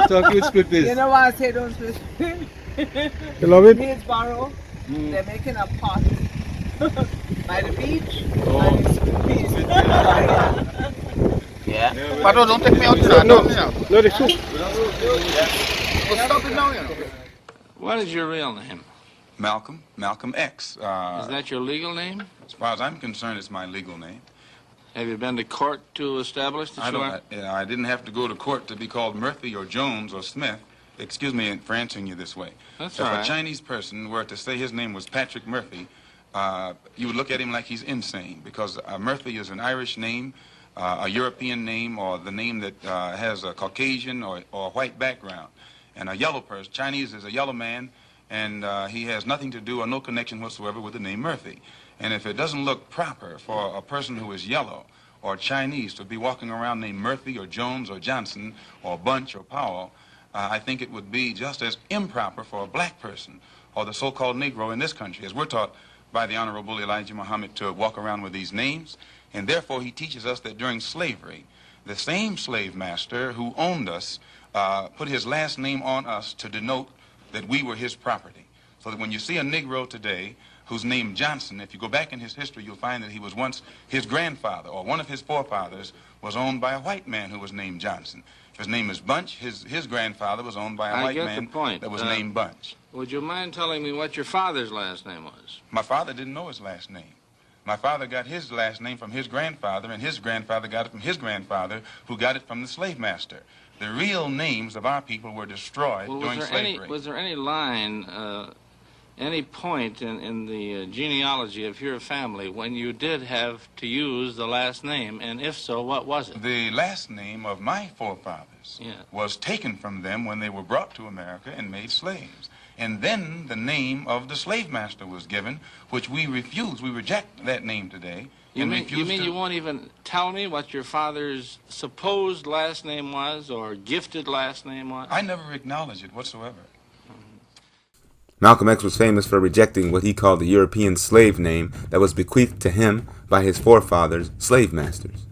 Talk with split peas. You know why I say don't split peas? You love it? Hillsborough, they're making a pot by the beach. And it's split peas. Yeah. But don't take me out to that. No, No, no. no, the soup. We'll stop it now, you know. What is your real name? Malcolm X. Is that your legal name? As far as I'm concerned, it's my legal name. Have you been to court to establish that you are? I didn't have to go to court to be called Murphy or Jones or Smith. Excuse me for answering you this way. That's if all right. a Chinese person were to say his name was Patrick Murphy, you would look at him like he's insane, because Murphy is an Irish name, a European name, or the name that has a Caucasian or white background. And a yellow person, Chinese is a yellow man, and he has nothing to do or no connection whatsoever with the name Murphy. And if it doesn't look proper for a person who is yellow or Chinese to be walking around named Murphy or Jones or Johnson or Bunch or Powell, I think it would be just as improper for a black person or the so-called Negro in this country, as we're taught by the Honorable Elijah Muhammad to walk around with these names. And therefore he teaches us that during slavery, the same slave master who owned us put his last name on us to denote that we were his property. So that when you see a Negro today who's named Johnson, if you go back in his history, you'll find that he was once, his grandfather or one of his forefathers was owned by a white man who was named Johnson. If his name is Bunch, his grandfather was owned by a white man that was named Bunch. Would you mind telling me what your father's last name was? My father didn't know his last name. My father got his last name from his grandfather, and his grandfather got it from his grandfather, who got it from the slave master. The real names of our people were destroyed during slavery. Was there any line, any point in the genealogy of your family when you did have to use the last name, and if so, what was it? The last name of my forefathers was taken from them when they were brought to America and made slaves. And then the name of the slave master was given, which we refuse. We reject that name today. You mean you won't even tell me what your father's supposed last name was or gifted last name was? I never acknowledge it whatsoever. Malcolm X was famous for rejecting what he called the European slave name that was bequeathed to him by his forefathers, slave masters.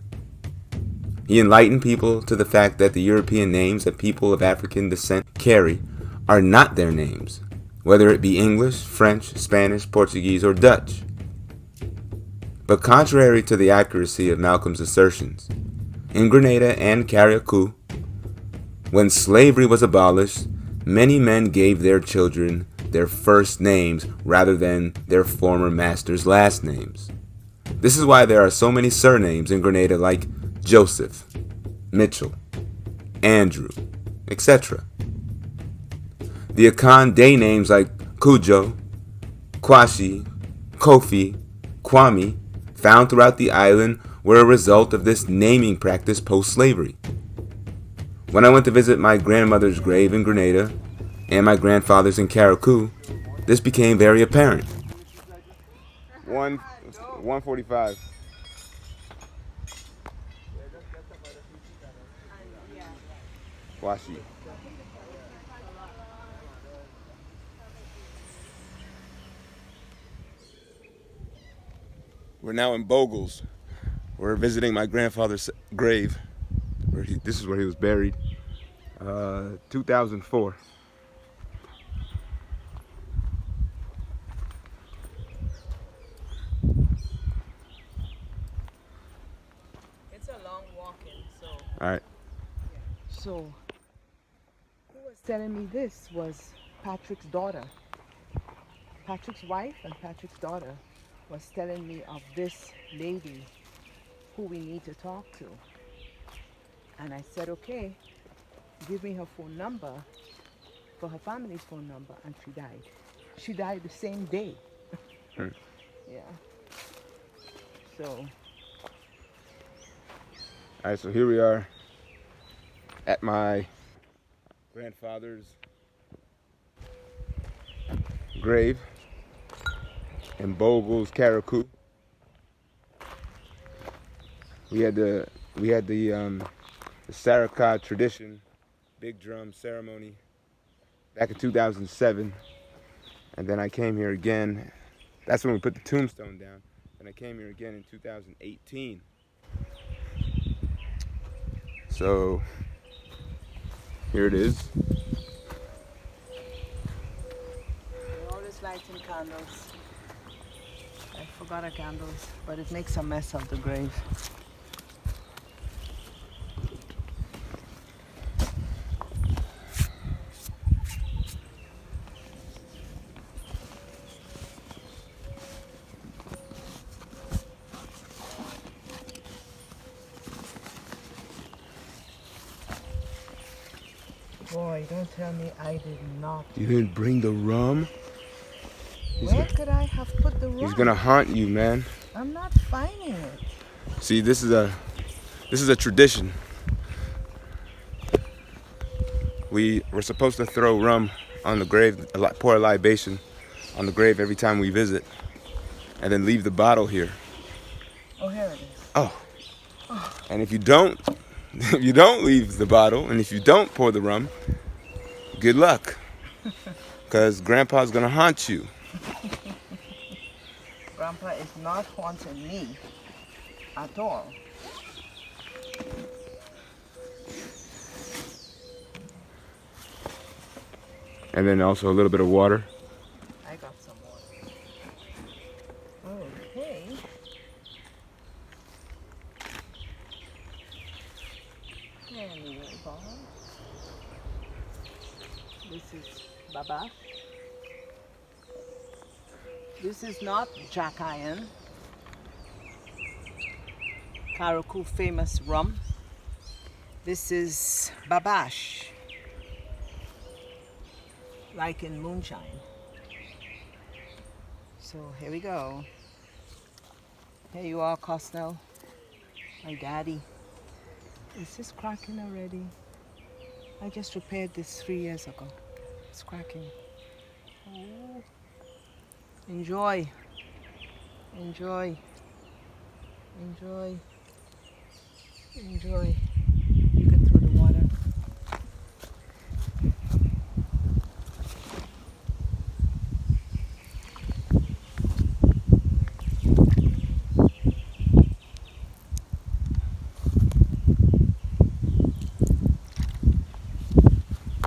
He enlightened people to the fact that the European names that people of African descent carry are not their names, whether it be English, French, Spanish, Portuguese, or Dutch. But contrary to the accuracy of Malcolm's assertions, in Grenada and Carriacou, when slavery was abolished, many men gave their children their first names rather than their former master's last names. This is why there are so many surnames in Grenada like Joseph, Mitchell, Andrew, etc. The Akan day names like Kujo, Kwashi, Kofi, Kwame, found throughout the island, were a result of this naming practice post-slavery. When I went to visit my grandmother's grave in Grenada and my grandfather's in Carriacou, this became very apparent. 1:45. Kwashi. We're now in Bogles. We're visiting my grandfather's grave. This is where he was buried. 2004. It's a long walk-in, so. All right. So, who was telling me this was Patrick's daughter. Patrick's wife and Patrick's daughter was telling me of this lady who we need to talk to. And I said, okay, give me her phone number for her family's phone number, and she died. She died the same day. Yeah. So. All right, so here we are at my grandfather's grave in Bogles, Carriacou. We had the Saraka tradition, big drum ceremony back in 2007, and then I came here again. That's when we put the tombstone down. And I came here again in 2018. So here it is. We're always lighting candles. I forgot our candles, but it makes a mess of the grave. Boy, don't tell me I did not. You didn't bring the rum? Where could I have put the rum? He's gonna haunt you, man. I'm not finding it. See, this is a tradition. We're supposed to throw rum on the grave, pour a libation on the grave every time we visit, and then leave the bottle here. Oh, here it is. Oh. And if you don't leave the bottle, and if you don't pour the rum, good luck, because Grandpa's gonna haunt you. Grandpa is not haunting me at all. And then also a little bit of water. I got some water. Okay. Anyway, Bob. This is Baba. This is not Jack Iron. Carriacou famous rum. This is Babash. Like in moonshine. So here we go. Here you are, Costnell. My daddy. Is this cracking already? I just repaired this 3 years ago. It's cracking. Oh. Enjoy. Enjoy. Enjoy. Enjoy. You can throw the water.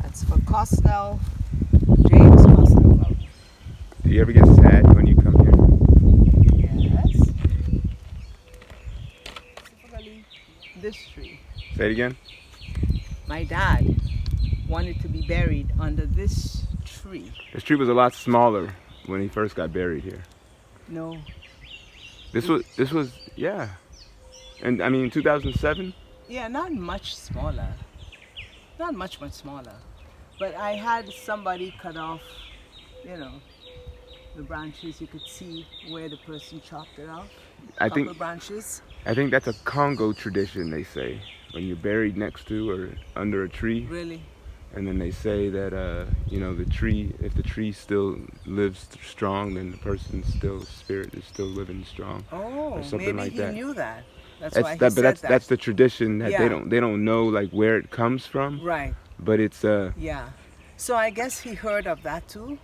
That's for Costnell. James Costnell. Do you ever get sad when you come here? Yes. Specifically, this tree. Say it again. My dad wanted to be buried under this tree. This tree was a lot smaller when he first got buried here. No. This was yeah. And I mean 2007? Yeah, not much smaller. Not much smaller. But I had somebody cut off, you know, the branches. You could see where the person chopped it off. I think branches. I think that's a Congo tradition, they say. When you're buried next to or under a tree. Really? And then they say that you know, the tree, if the tree still lives strong, then the person's spirit is still living strong. Oh, or something maybe like he that. knew that. That's That's why he that, said but that. that's the tradition that Yeah. they don't know like where it comes from. Right. But it's Yeah. So I guess he heard of that too,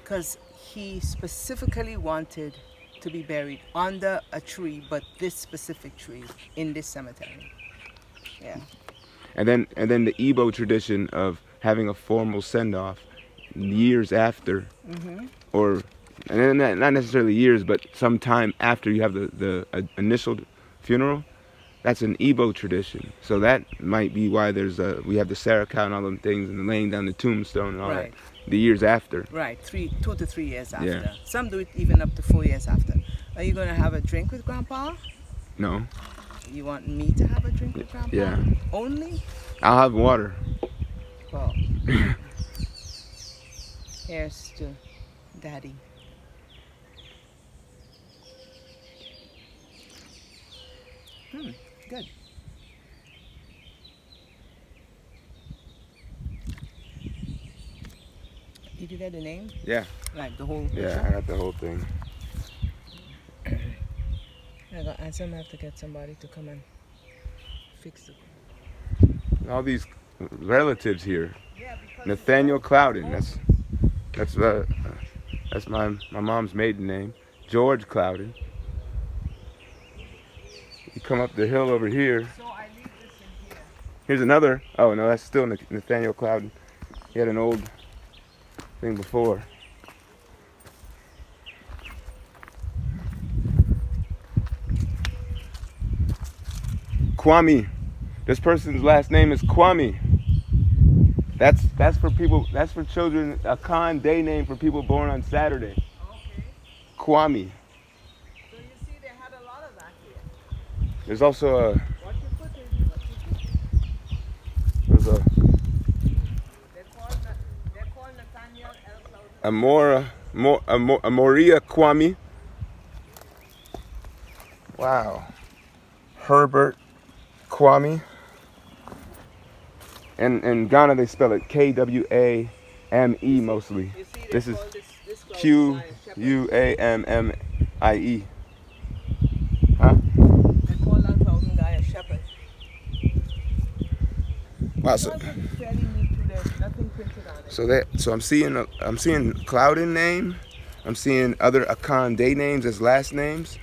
because he specifically wanted to be buried under a tree, but this specific tree in this cemetery. Yeah. and then the Igbo tradition of having a formal send off years after, or and then not necessarily years, but sometime after you have the initial funeral. That's an Igbo tradition, so that might be why we have the Carriacou and all them things and laying down the tombstone and all Right. that. The years after. Right. 2 to 3 years after. Yeah. Some do it even up to 4 years after. Are you going to have a drink with Grandpa? No, You want me to have a drink with Grandpa? Yeah. Only? I'll have water. Well. Here's to Daddy. Good. Did you get the name? Yeah. Like the whole Yeah, I got the whole thing. I got and some have to get somebody to come and fix it. All these relatives here. Yeah, because Nathaniel Clouden. That's my mom's maiden name. George Clouden. You come up the hill over here. so I leave this in here. Here's another. Oh no, that's still Nathaniel Clouden. He had an old thing before. Kwame. This person's last name is Kwame. That's for people. That's for children. A Khan day name for people born on Saturday. Okay. Kwame. So you see they had a lot of that here. There's also What you put in? there's Amoria Kwame. Wow. Herbert Kwame. And in Ghana they spell it Kwame mostly. This is Quammie. Huh? They call that clouding guy a shepherd. Wow, Fairly neat to this, nothing printed on it. so I'm seeing Clouden name. I'm seeing other Akan day names as last names.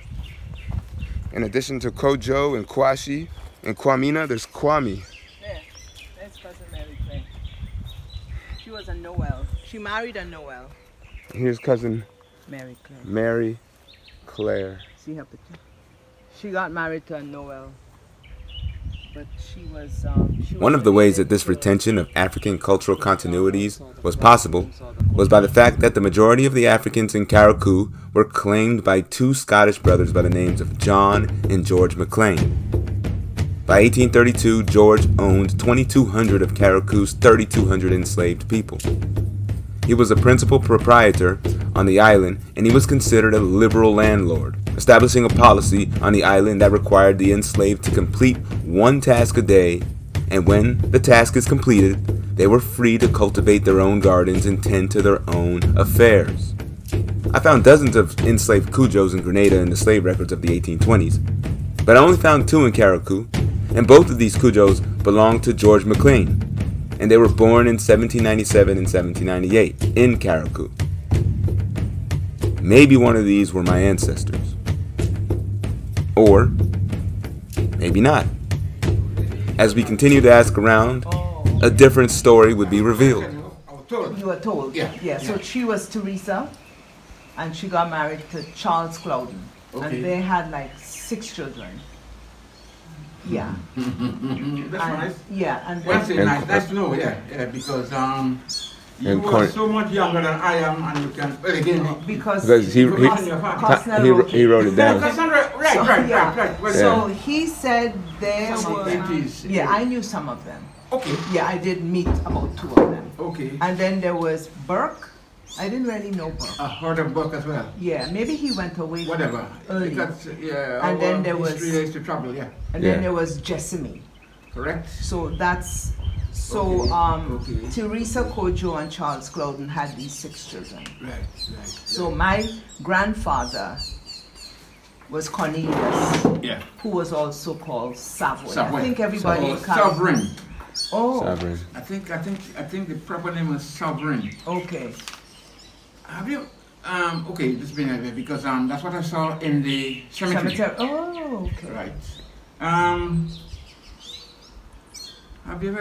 In addition to Kojo and Kwashi and Kwamina, there's Kwame. Yeah, that's cousin Mary Claire. She was a Noel. She married a Noel. Here's cousin Mary Claire. Mary Claire. See her picture? She got married to a Noel. But she was One of the ways that this retention of African cultural continuities was possible was by the fact that the majority of the Africans in Carriacou were claimed by two Scottish brothers by the names of John and George McLean. By 1832, George owned 2,200 of Carriacou's 3,200 enslaved people. He was a principal proprietor on the island, and he was considered a liberal landlord, establishing a policy on the island that required the enslaved to complete one task a day, and when the task is completed, they were free to cultivate their own gardens and tend to their own affairs. I found dozens of enslaved Cujos in Grenada in the slave records of the 1820s, but I only found two in Carriacou, and both of these Cujos belonged to George McLean, and they were born in 1797 and 1798 in Carriacou. Maybe one of these were my ancestors. Or maybe not. As we continue to ask around, a different story would be revealed. You were told? Yeah. So she was Teresa, and she got married to Charles Clouden. Okay. And they had like 6 children. Yeah. That's nice. Yeah, and That's then, nice. That's no, because you And are so much younger than I am, and you can again because he wrote it down. Right. Well, So he said there Some were. entities. Yeah, I knew some of them. Okay. Yeah, I did meet about 2 of them. Okay. And then there was Burke. I didn't really know Burke. I heard of book as well. Yeah, maybe he went away. Whatever. Early. Because, And then there was- history is to trouble. Yeah. And Yeah. then there was Jessamy. Correct. So that's so Okay. Teresa Kojo and Charles Clouden had these 6 children. Right. So my grandfather was Cornelius, Yeah. who was also called Savoy. Savoy. I think everybody Oh, Sovereign. Oh, Sovereign. I think the proper name was Sovereign. okay. Have you? Okay, this been because that's what I saw in the cemetery. Oh, okay. Right. Have you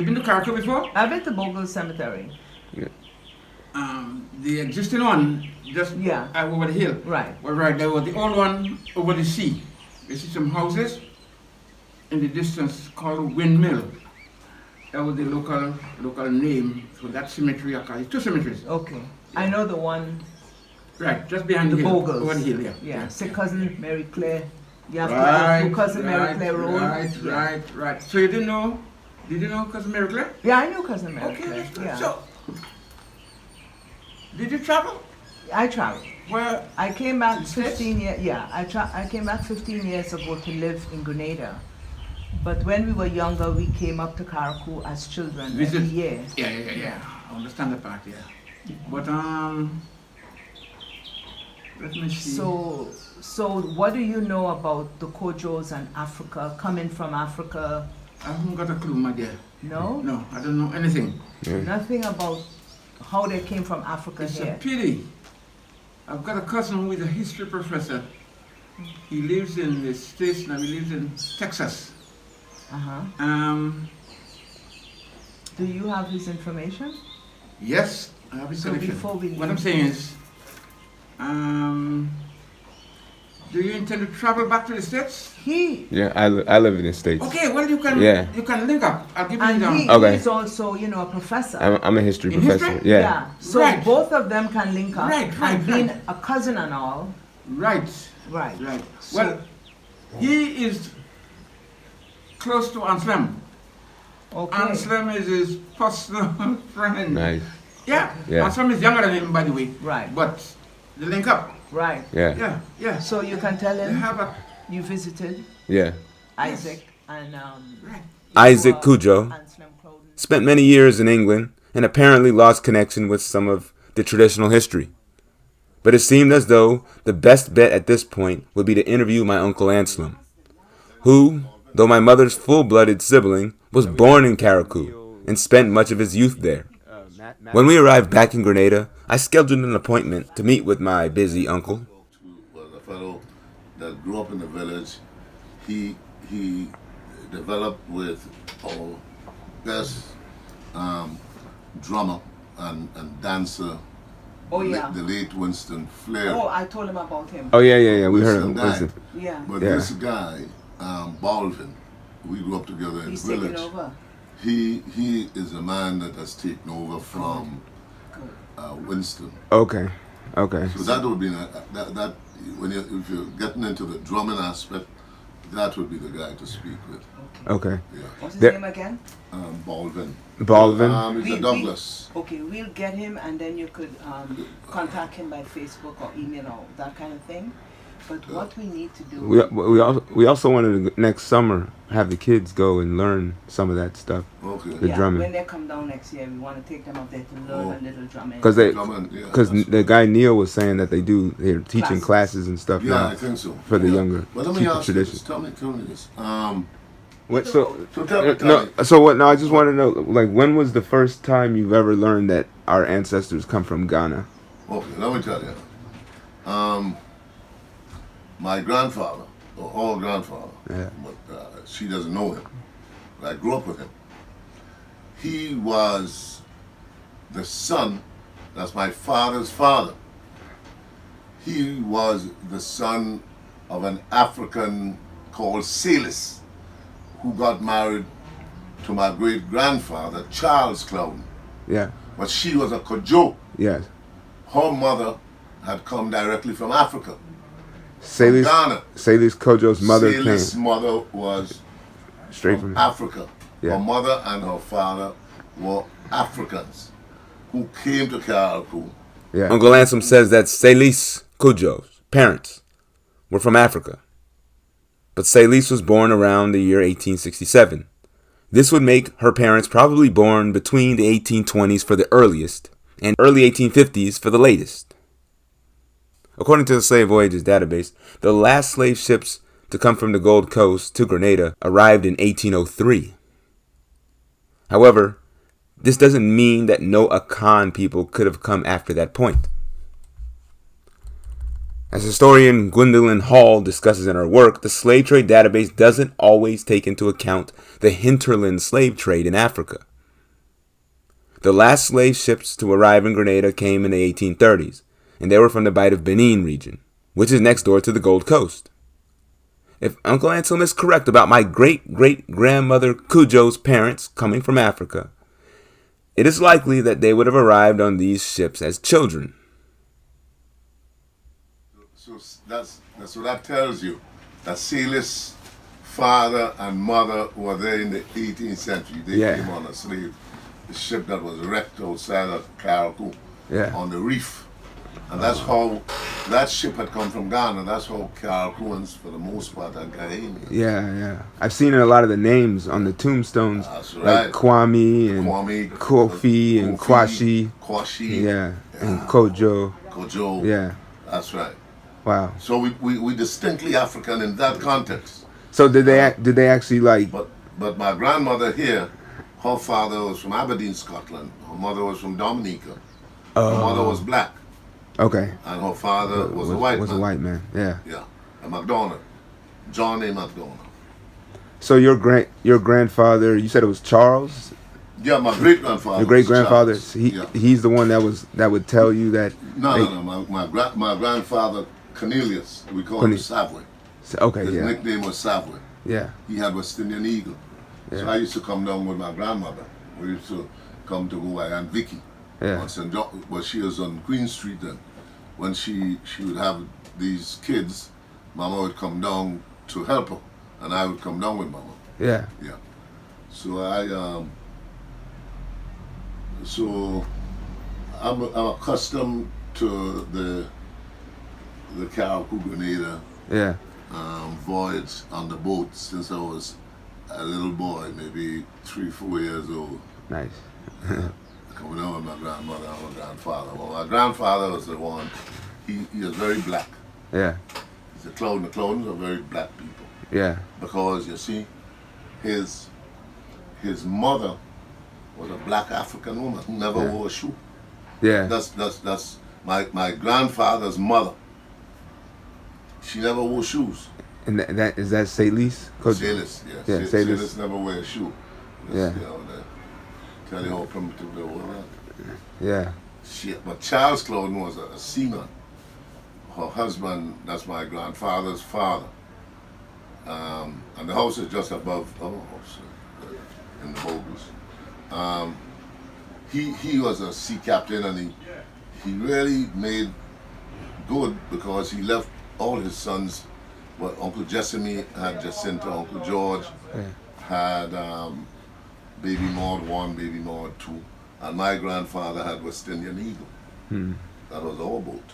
been to Carriacou before? I've been to Bogle Cemetery. The existing one just over the hill. Right. Well, right. There was the old one over the sea. You see some houses in the distance called Windmill. That was the local name for that cemetery. It's 2 cemeteries. Okay. I know the one. Right, just behind The the hill. Bogles. Over the hill, Yeah. So cousin Mary Claire. You have to go through cousin Mary Claire Road. Right. So you didn't know? Did you know cousin Mary Claire? Yeah, I knew cousin Mary Okay, Claire. that's good. Yeah. So, did you travel? I traveled. Where? I came back To the States? 15 years. Yeah, I came back 15 years ago to live in Grenada. But when we were younger, we came up to Carriacou as children Visit? every year. Yeah. I understand the part, yeah. But let me see. So what do you know about the Kojos and Africa, coming from Africa? I haven't got a clue, my dear. No? No, I don't know anything. Nothing about how they came from Africa It's here. a pity. I've got a cousin who is a history professor. He lives in the States now, he lives in Texas. Uh-huh. Do you have his information? Yes, I have his So collection. before we What leave- I'm saying is, do you intend to travel back to the States? Yeah, I live in the States. Okay, well you can link up. I'll give you And down. Okay. he's also, a professor. I'm a history In professor. history? Yeah. So Right. both of them can link up. Right, and being right. a cousin and all. Right. Right. So- Well, he is close to Anselm. Okay. Anselm is his personal friend. Nice. Yeah. Yeah. My son is younger than him, by the way. Right. But they link up. Right. Yeah. Yeah, yeah. So you can tell They him have a you visited Yeah. Isaac and right. Isaac Cujo Anselm Crowden. spent many years in England and apparently lost connection with some of the traditional history. But it seemed as though the best bet at this point would be to interview my Uncle Anselm, who, though my mother's full-blooded sibling, was born in Carriacou and spent much of his youth there. When we arrived back in Grenada, I scheduled an appointment to meet with my busy uncle. Was a fellow that grew up in the village. He developed with our best drummer and dancer, Oh yeah. the late Winston Flair. Oh, I told him about him. Oh, yeah. We heard of Winston him. died. Yeah. But Yeah. this guy, Baldwin, we grew up together in He's the village. taking over. He is a man that has taken over from Winston. Okay. So that would be that when if you're getting into the drumming aspect, that would be the guy to speak with. Okay. Yeah. What's his There- name again? Baldwin. Baldwin? He's a Douglas. Okay, we'll get him and then you could contact him by Facebook or email or that kind of thing. But what we need to do... We also wanted to, next summer, have the kids go and learn some of that stuff. Okay. The drumming. When they come down next year, we want to take them up there to learn a little drumming. Because Drumming, yeah, that's- the guy Neil was saying that they're teaching classes and stuff Yeah, now I think so. for the Yeah. younger, But let me keep the ask you tradition. this. Tell me this. What, so tell me. no, I just want to know, like, when was the first time you've ever learned that our ancestors come from Ghana? Okay, let me tell you. My grandfather, or grandfather, Yeah. but she doesn't know him. But I grew up with him. He was the son, that's my father's father. He was the son of an African called Salis, who got married to my great-grandfather, Charles Clown. Yeah. But she was a Kojo. Yes. Her mother had come directly from Africa. Salis Ghana. Kojo's mother Salis' came mother was straight from from Africa. Yeah. Her mother and her father were Africans who came to Carriacou. Yeah. Uncle Anselm says that Salis Kojo's parents were from Africa. But Salis was born around the year 1867. This would make her parents probably born between the 1820s for the earliest and early 1850s for the latest. According to the Slave Voyages database, the last slave ships to come from the Gold Coast to Grenada arrived in 1803. However, this doesn't mean that no Akan people could have come after that point. As historian Gwendolyn Hall discusses in her work, the slave trade database doesn't always take into account the hinterland slave trade in Africa. The last slave ships to arrive in Grenada came in the 1830s, and they were from the Bight of Benin region, which is next door to the Gold Coast. If Uncle Anselm is correct about my great-great-grandmother Cujo's parents coming from Africa, it is likely that they would have arrived on these ships as children. So that's what that tells you. That Salis' father and mother were there in the 18th century. They came on a slave, the ship that was wrecked outside of Carriacou on the reef. And that's how that ship had come from Ghana. That's how Carriacouans, for the most part, are Ghanaian. Yeah. I've seen a lot of the names on the tombstones. That's right. Like Kwame and Kofi and Kwashi. Yeah. And Kojo. Yeah. That's right. Wow. So we distinctly African in that context. So did they actually like? But my grandmother here, her father was from Aberdeen, Scotland. Her mother was from Dominica. Her mother was black. Okay. And her father was a white man. Was a white man. Yeah. Yeah. A MacDonald. John A. MacDonald. So your grandfather, you said it was Charles? Yeah, my great grandfather. Your great grandfather. Yeah. He's the one that would tell you that. No. My grandfather Cornelius. We call him Savoy. Okay. His nickname was Savoy. Yeah. He had West Indian Eagle. Yeah. So I used to come down with my grandmother. We used to come to go by Aunt Vicky. Yeah. On St. John, well, she was on Queen Street then. When she would have these kids, Mama would come down to help her, and I would come down with Mama. Yeah. Yeah. So I'm accustomed to the Carriacou Grenada Yeah. voyage on the boat since I was a little boy, maybe 3-4 years old. Nice. Coming over with my grandmother and my grandfather. Well, my grandfather was the one. He was very black. Yeah. He's a Clouden. The Cloudens are very black people. Yeah. Because you see, his mother was a black African woman who never wore a shoe. Yeah. That's my grandfather's mother. She never wore shoes. And that is that Salis? Salis, yes. Yeah, Salis never wear a shoe. Yeah. You know, tell you how primitive they were. Yeah. But Charles Clouden was a seaman. Her husband, that's my grandfather's father. And the house is just above our house in the Bogus. He was a sea captain, and he really made good because he left all his sons. Well, Uncle Jessamy had Jacinta, Uncle George had Baby Maud 1, Baby Maud 2, and my grandfather had West Indian Eagle. That was our boat.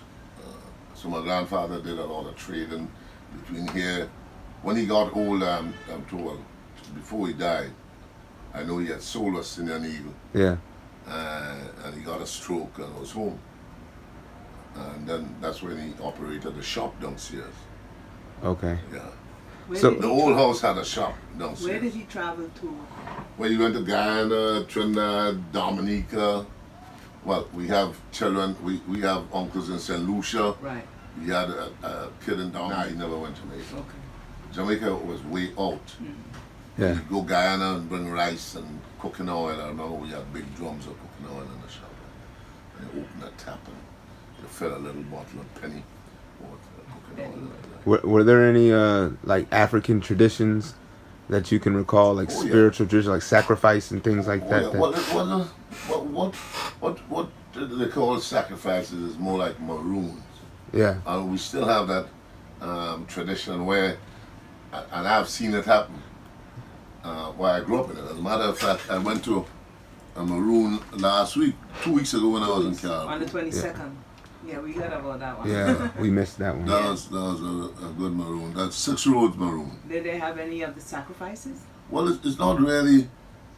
So my grandfather did a lot of trading between here. When he got old, I'm told, before he died, I know he had sold West Indian Eagle. Yeah. And he got a stroke and was home. And then that's when he operated the shop downstairs. Okay. Yeah. So the old house had a shop downstairs. Where did he travel to? Well, he went to Guyana, Trinidad, Dominica. Well, we have children, we have uncles in St. Lucia. Right. We had a kid in Dominica. He never went to Jamaica. Okay. Jamaica was way out. Yeah. We'd go Guyana and bring rice and cooking oil. I remember we had big drums of cooking oil in the shop. And you open a tap and you fill a little bottle of penny water, cooking oil. Were there any like African traditions that you can recall, like spiritual traditions, like sacrifice and things like that? Yeah. What they call sacrifices is more like maroons. Yeah. And we still have that tradition where, and I've seen it happen where I grew up in it. As a matter of fact, I went to a maroon last week, 2 weeks ago when I was in Carriacou. On the 22nd. Yeah, we heard about that one. Yeah, we missed that one. That was a good maroon. That's 6 Roads maroon. Did they have any of the sacrifices? Well, it's not really,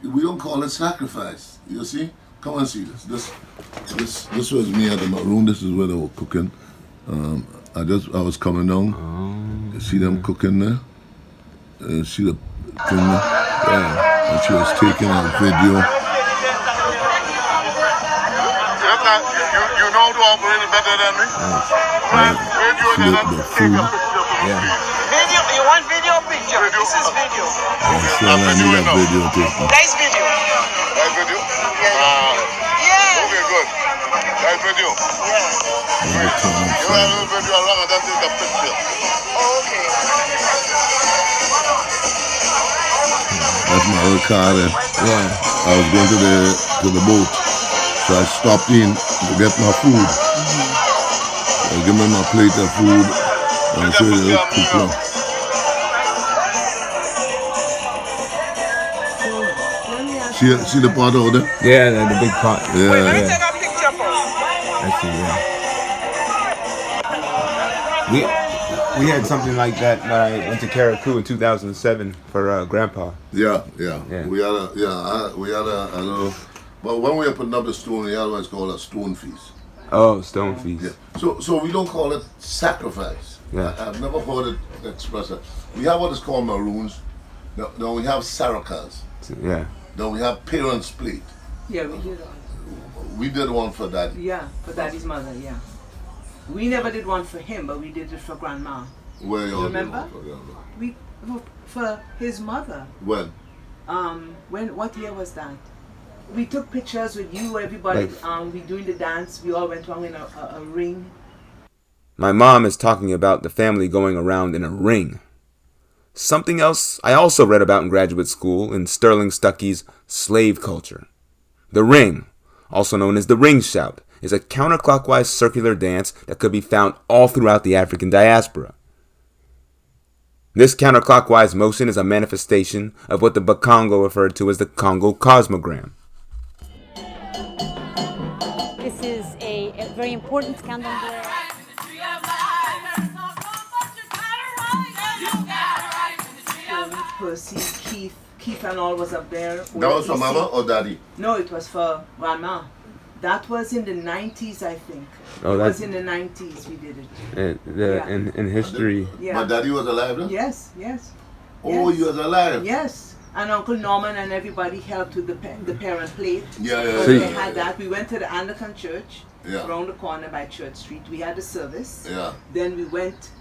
we don't call it sacrifice. You see? Come and see this. This was me at the maroon. This is where they were cooking. I was coming down. You see them cooking there? See the thing there? Yeah. And she was taking a video. You know the operator better than me? See the food. Yeah. Video, you want video or picture? This is video. So I need a video taken. Nice video. Nice video? Yeah. Okay, good. Nice video. Yeah. You have a video along and then take a picture. Oh, okay. That's my old car there. Yeah. I was going to the boat. So I stopped in to get my food. I give me my plate of food and I say the cook now. See the pot over there? Yeah, the big pot. Yeah. Wait, let me take a picture first. I see, yeah. We had something like that when I went to Carriacou in 2007 for Grandpa. Yeah. Yeah. We had a little. But when we were putting up the stone, we had what's called a stone feast. Oh, stone feast. Yeah. So we don't call it sacrifice. Yeah. I've never heard it expressed. We have what is called maroons. Then we have saracas. Yeah. Then we have parents' plate. Yeah, we did one. We did one for Daddy. Yeah, for Daddy's mother, yeah. We never did one for him, but we did it for Grandma. Where y'all Remember? did one for Grandma? We for his mother. When? What year was that? We took pictures with you, everybody. We doing the dance. We all went around in a ring. My mom is talking about the family going around in a ring. Something else I also read about in graduate school in Sterling Stuckey's Slave Culture. The ring, also known as the ring shout, is a counterclockwise circular dance that could be found all throughout the African diaspora. This counterclockwise motion is a manifestation of what the Bakongo referred to as the Congo cosmogram. This is very important scandal there. Percy, Keith and all was up there. That was for Mama or Daddy? No, it was for Grandma. That was in the 90s, I think. Oh, it that's was in the 90s we did it. in history. Yeah. My daddy was alive then? Yes, yes. Oh, yes. he was alive? Yes. And Uncle Norman and everybody helped with the parent plate. Yeah. So So they had that. We went to the Anglican church around the corner by Church Street. We had the service. Yeah. Then we went.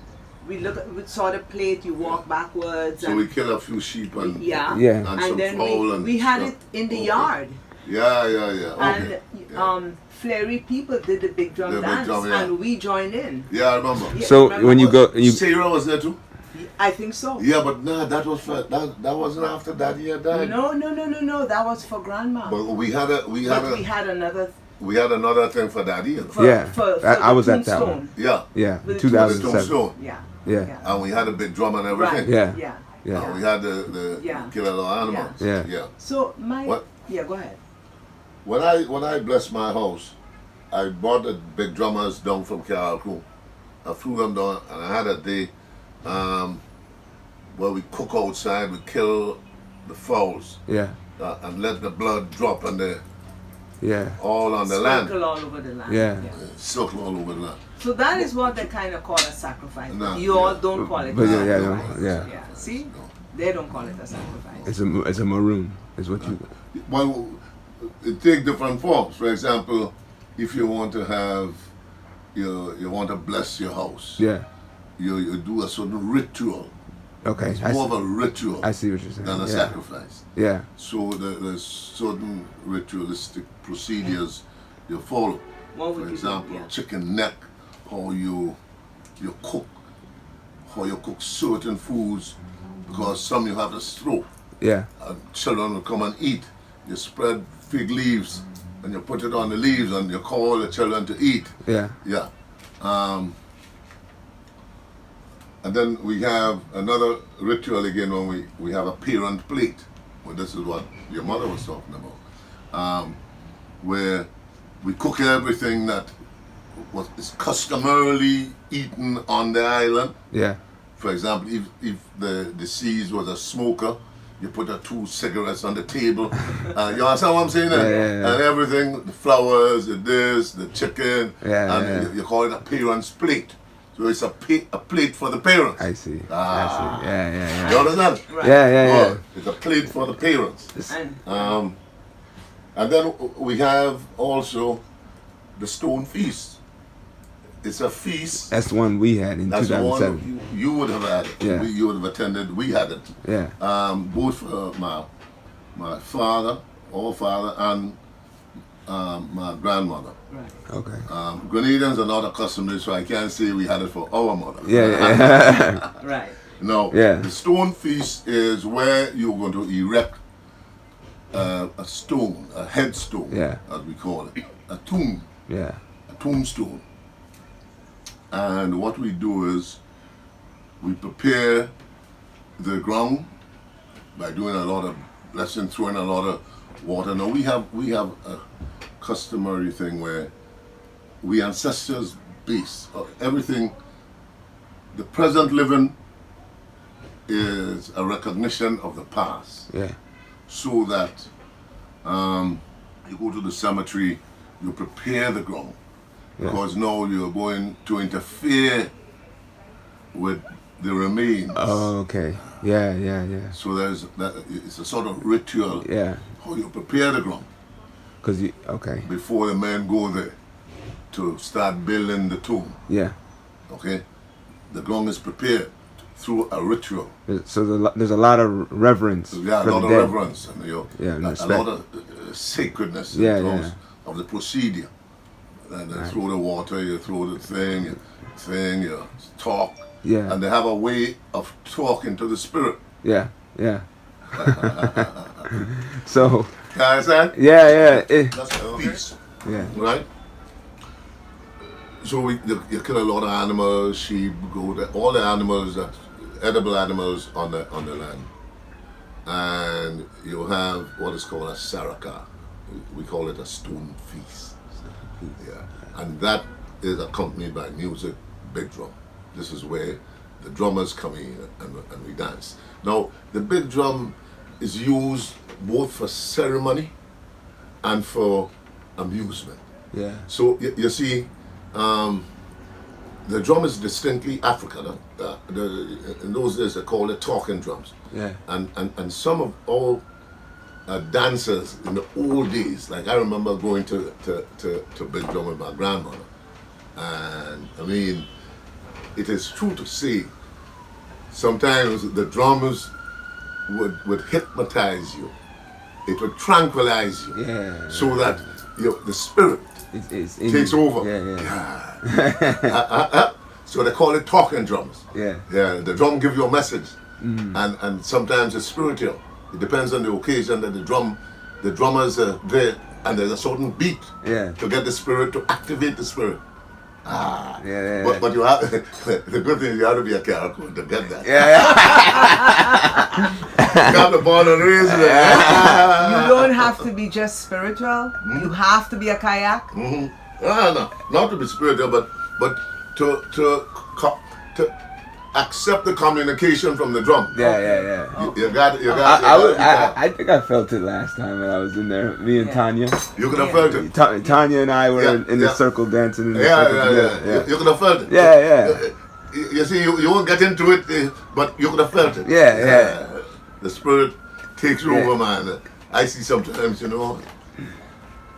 We saw the plate. You walk backwards. So we killed a few sheep and and some then fowl and we had stuff. it in the yard. Yeah. Okay. And Flary people did the big drum dance, and we joined in. Yeah, I remember. Yeah, So remember when you go, Sarah was there too. I think so. Yeah, but no, that was for that wasn't after Daddy had died. No. That was for Grandma. But we had another thing for Daddy. For I was at that tombstone. one. Yeah, With the 2007. Tombstone. Yeah. And we had a big drum and everything. Right. Yeah. And we had the killer little animals. Yeah. So What? Yeah, go ahead. When I blessed my house, I brought the big drummers down from Carriacou. I flew them down, and I had a day where we cook outside, we kill the fowls, and let the blood drop on the all on the land. Circle all over the land. Yeah. Circle all over the land. So that is what they kind of call a sacrifice. No, you all don't call it But a yeah. sacrifice. See? They don't call it a sacrifice. It's a maroon, is what you. Well, it takes different forms. For example, if you want to have, you want to bless your house. Yeah. You do a certain ritual. Okay. It's more of a ritual. I see what you're saying. Than a sacrifice. Yeah. So there's certain ritualistic procedures you follow. For example, chicken neck, how you cook certain foods, because some you have to throw. Yeah. Children will come and eat. You spread fig leaves and you put it on the leaves and you call the children to eat. Yeah. Yeah. And then we have another ritual again when we have a parent plate. Well, this is what your mother was talking about. Where we cook everything that is customarily eaten on the island. Yeah. For example, if the deceased was a smoker, you put 2 cigarettes on the table. You understand what I'm saying? Yeah. And everything, the flowers, the chicken, and you call it a parent's plate. So it's a plate for the parents. I see. Yeah. You understand? Right. Yeah. It's a plate for the parents. And then we have also the stone feast. It's a feast. That's the one we had in 2007. The one you would have had it. Yeah. You would have attended. We had it. Yeah. Both my father, and my grandmother. Right. Okay. Grenadians are not accustomed to it, so I can't say we had it for our mother. Yeah. Right. No. Yeah. The stone feast is where you're going to erect a stone, a headstone, as we call it, a tomb. Yeah. A tombstone. And what we do is we prepare the ground by doing a lot of blessing, throwing a lot of water. Now we have a customary thing where we ancestors base everything. The present living is a recognition of the past. Yeah. So that you go to the cemetery, you prepare the ground. Because now you're going to interfere with the remains. Oh, okay. Yeah. So there's that. It's a sort of ritual. Yeah. How you prepare the ground. Okay. Before the men go there to start building the tomb. Yeah. Okay. The ground is prepared through a ritual. So there's a lot of reverence. Yeah, a lot of reverence and a lot of sacredness in terms of the procedure. And they throw the water, you throw the thing, you talk. Yeah. And they have a way of talking to the spirit. Yeah. So. Can I say? Yeah. That's a peace. Yeah. Right? So you kill a lot of animals, sheep, goat, all the animals, edible animals on the land. And you have what is called a saraka. We call it a stone feast. Yeah. And that is accompanied by music, big drum. This is where the drummers come in and we dance. Now, the big drum is used both for ceremony and for amusement. Yeah. So you see, the drum is distinctly African. In those days, they called it talking drums. Yeah. And some of all dancers in the old days, like I remember going to big drum with my grandmother, and I mean, it is true to say, sometimes the drummers would hypnotize you. It would tranquilize you, so that the spirit takes over. So they call it talking drums. Yeah. The drum give you a message, and sometimes it's spiritual. It depends on the occasion that the drummers are there, and there's a certain beat to get the spirit, to activate the spirit. But you have the good thing is you have to be a Carriacou to get that. You have to born and raised there. You don't have to be just spiritual. You have to be a kayak. No, not to be spiritual, but to accept the communication from the drum. You got. I think I felt it last time when I was in there. Me and Tanya. You could have felt it. Tanya and I were in the circle dancing. In the circle. You could have felt it. You see, you won't get into it, but you could have felt it. The spirit takes over, man. I see sometimes,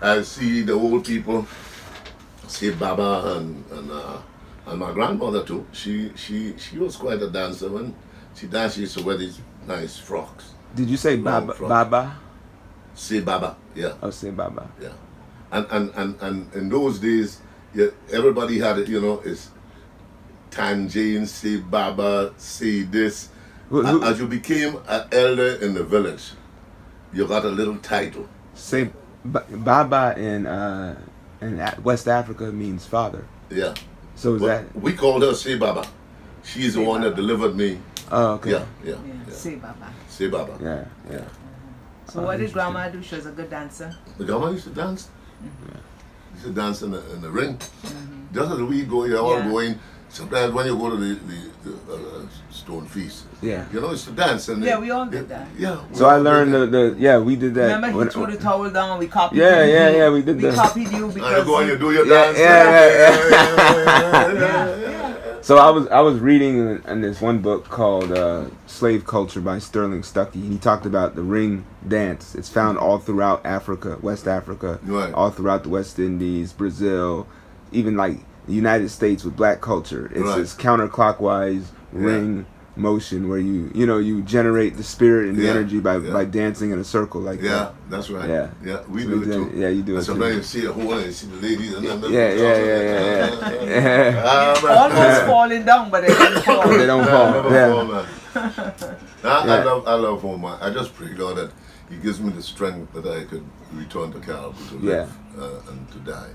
I see the old people say Baba and my grandmother too. She was quite a dancer. When she danced, she used to wear these nice frocks. Did you say Baba? Baba? Say Baba, yeah. Oh, say Baba. Yeah. And in those days, everybody had it, it's Tanjane, say Baba, say this. As you became an elder in the village, you got a little title. Say Baba in West Africa means father. Yeah. So we called her Say Baba. She's the one that delivered me. Oh, okay. Yeah. Say Baba. Say Baba. Yeah. So what did Grandma do? She was a good dancer. The grandma used to dance. Used to dance in the ring. Just as we go, you're all going. Sometimes when you go to the stone feast, it's to dance. And we all did that. So I learned we did that. Remember he threw the towel down and we copied you? Yeah, we did that. We copied you because... you go and you do your dance. So I was reading in this one book called Slave Culture by Sterling Stuckey. He talked about the ring dance. It's found all throughout Africa, West Africa, all throughout the West Indies, Brazil, even like the United States with black culture. It's this counterclockwise ring motion where you generate the spirit and the energy by dancing in a circle like that. That's right. Yeah, we do it too. Yeah, you do it too. Sometimes you see a whole and you see the ladies and then almost falling down, but they don't fall. They don't fall. I love home, man. I just pray, Lord, that He gives me the strength that I could return to Carriacou to live and to die.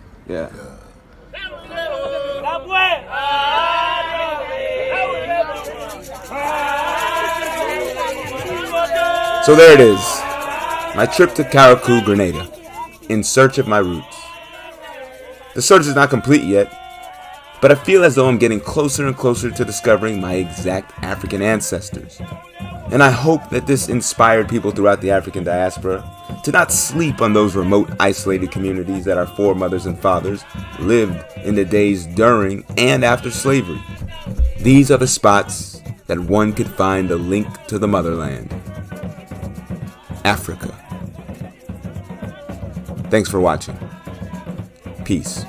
So there it is, my trip to Carriacou, Grenada, in search of my roots. The search is not complete yet, but I feel as though I'm getting closer and closer to discovering my exact African ancestors. And I hope that this inspired people throughout the African diaspora to not sleep on those remote, isolated communities that our foremothers and fathers lived in the days during and after slavery. These are the spots that one could find a link to the motherland, Africa. Thanks for watching. Peace.